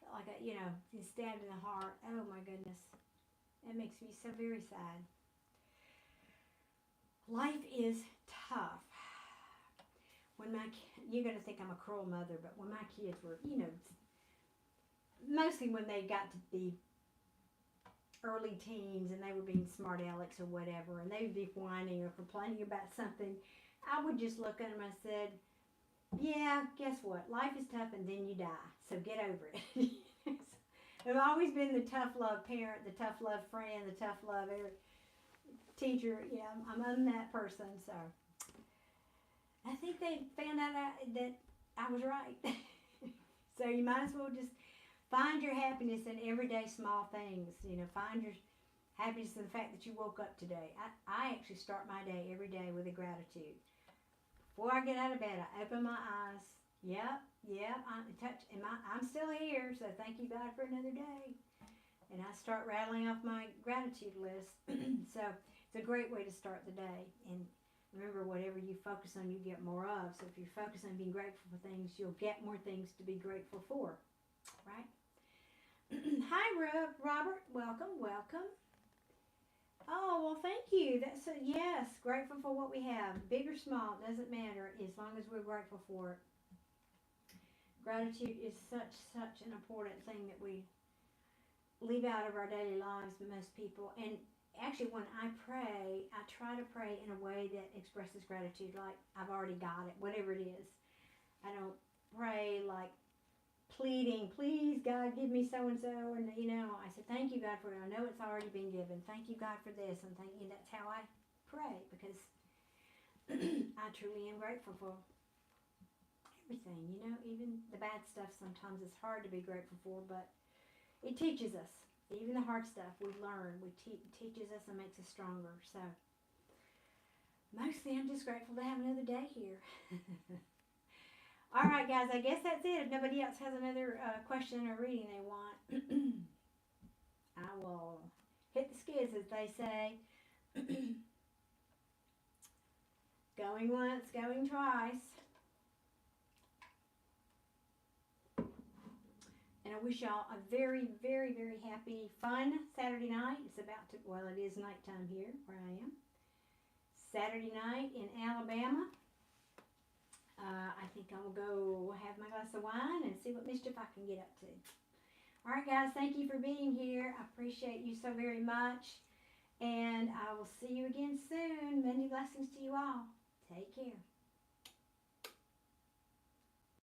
felt like being stabbed in the heart. Oh my goodness, that makes me so very sad. Life is tough. You're gonna think I'm a cruel mother, but when my kids were, mostly when they got to be early teens and they were being smart alecks or whatever, and they would be whining or complaining about something, I would just look at them and I said, yeah, guess what? Life is tough and then you die, so get over it. I've always been the tough love parent, the tough love friend, the tough love teacher. I'm that person, so I think they found out that I was right. So you might as well just find your happiness in everyday small things. Find your happiness in the fact that you woke up today. I actually start my day every day with a gratitude. Before I get out of bed, I open my eyes. Yep, I'm still here, so thank you, God, for another day. And I start rattling off my gratitude list. So it's a great way to start the day. And remember, whatever you focus on, you get more of. So if you focus on being grateful for things, you'll get more things to be grateful for. Right? Hi, Robert. Welcome. Oh, well, thank you. Yes, grateful for what we have. Big or small, doesn't matter, as long as we're grateful for it. Gratitude is such an important thing that we leave out of our daily lives for most people. And actually, when I pray, I try to pray in a way that expresses gratitude, like I've already got it, whatever it is. I don't pray like pleading, please God, give me so-and-so, and I said, thank you God for it. I know it's already been given. Thank you God for this, and that's how I pray, because I truly am grateful for everything, even the bad stuff. Sometimes it's hard to be grateful for, but it teaches us. Even the hard stuff we learn, teaches us and makes us stronger. So mostly I'm just grateful to have another day here. All right, guys, I guess that's it. If nobody else has another question or reading they want, I will hit the skids, as they say. Going once, going twice. And I wish y'all a very, very, very happy, fun Saturday night. It's about to, well, it is nighttime here where I am. Saturday night in Alabama. I think I'll go have my glass of wine and see what mischief I can get up to. All right, guys, thank you for being here. I appreciate you so very much. And I will see you again soon. Many blessings to you all. Take care.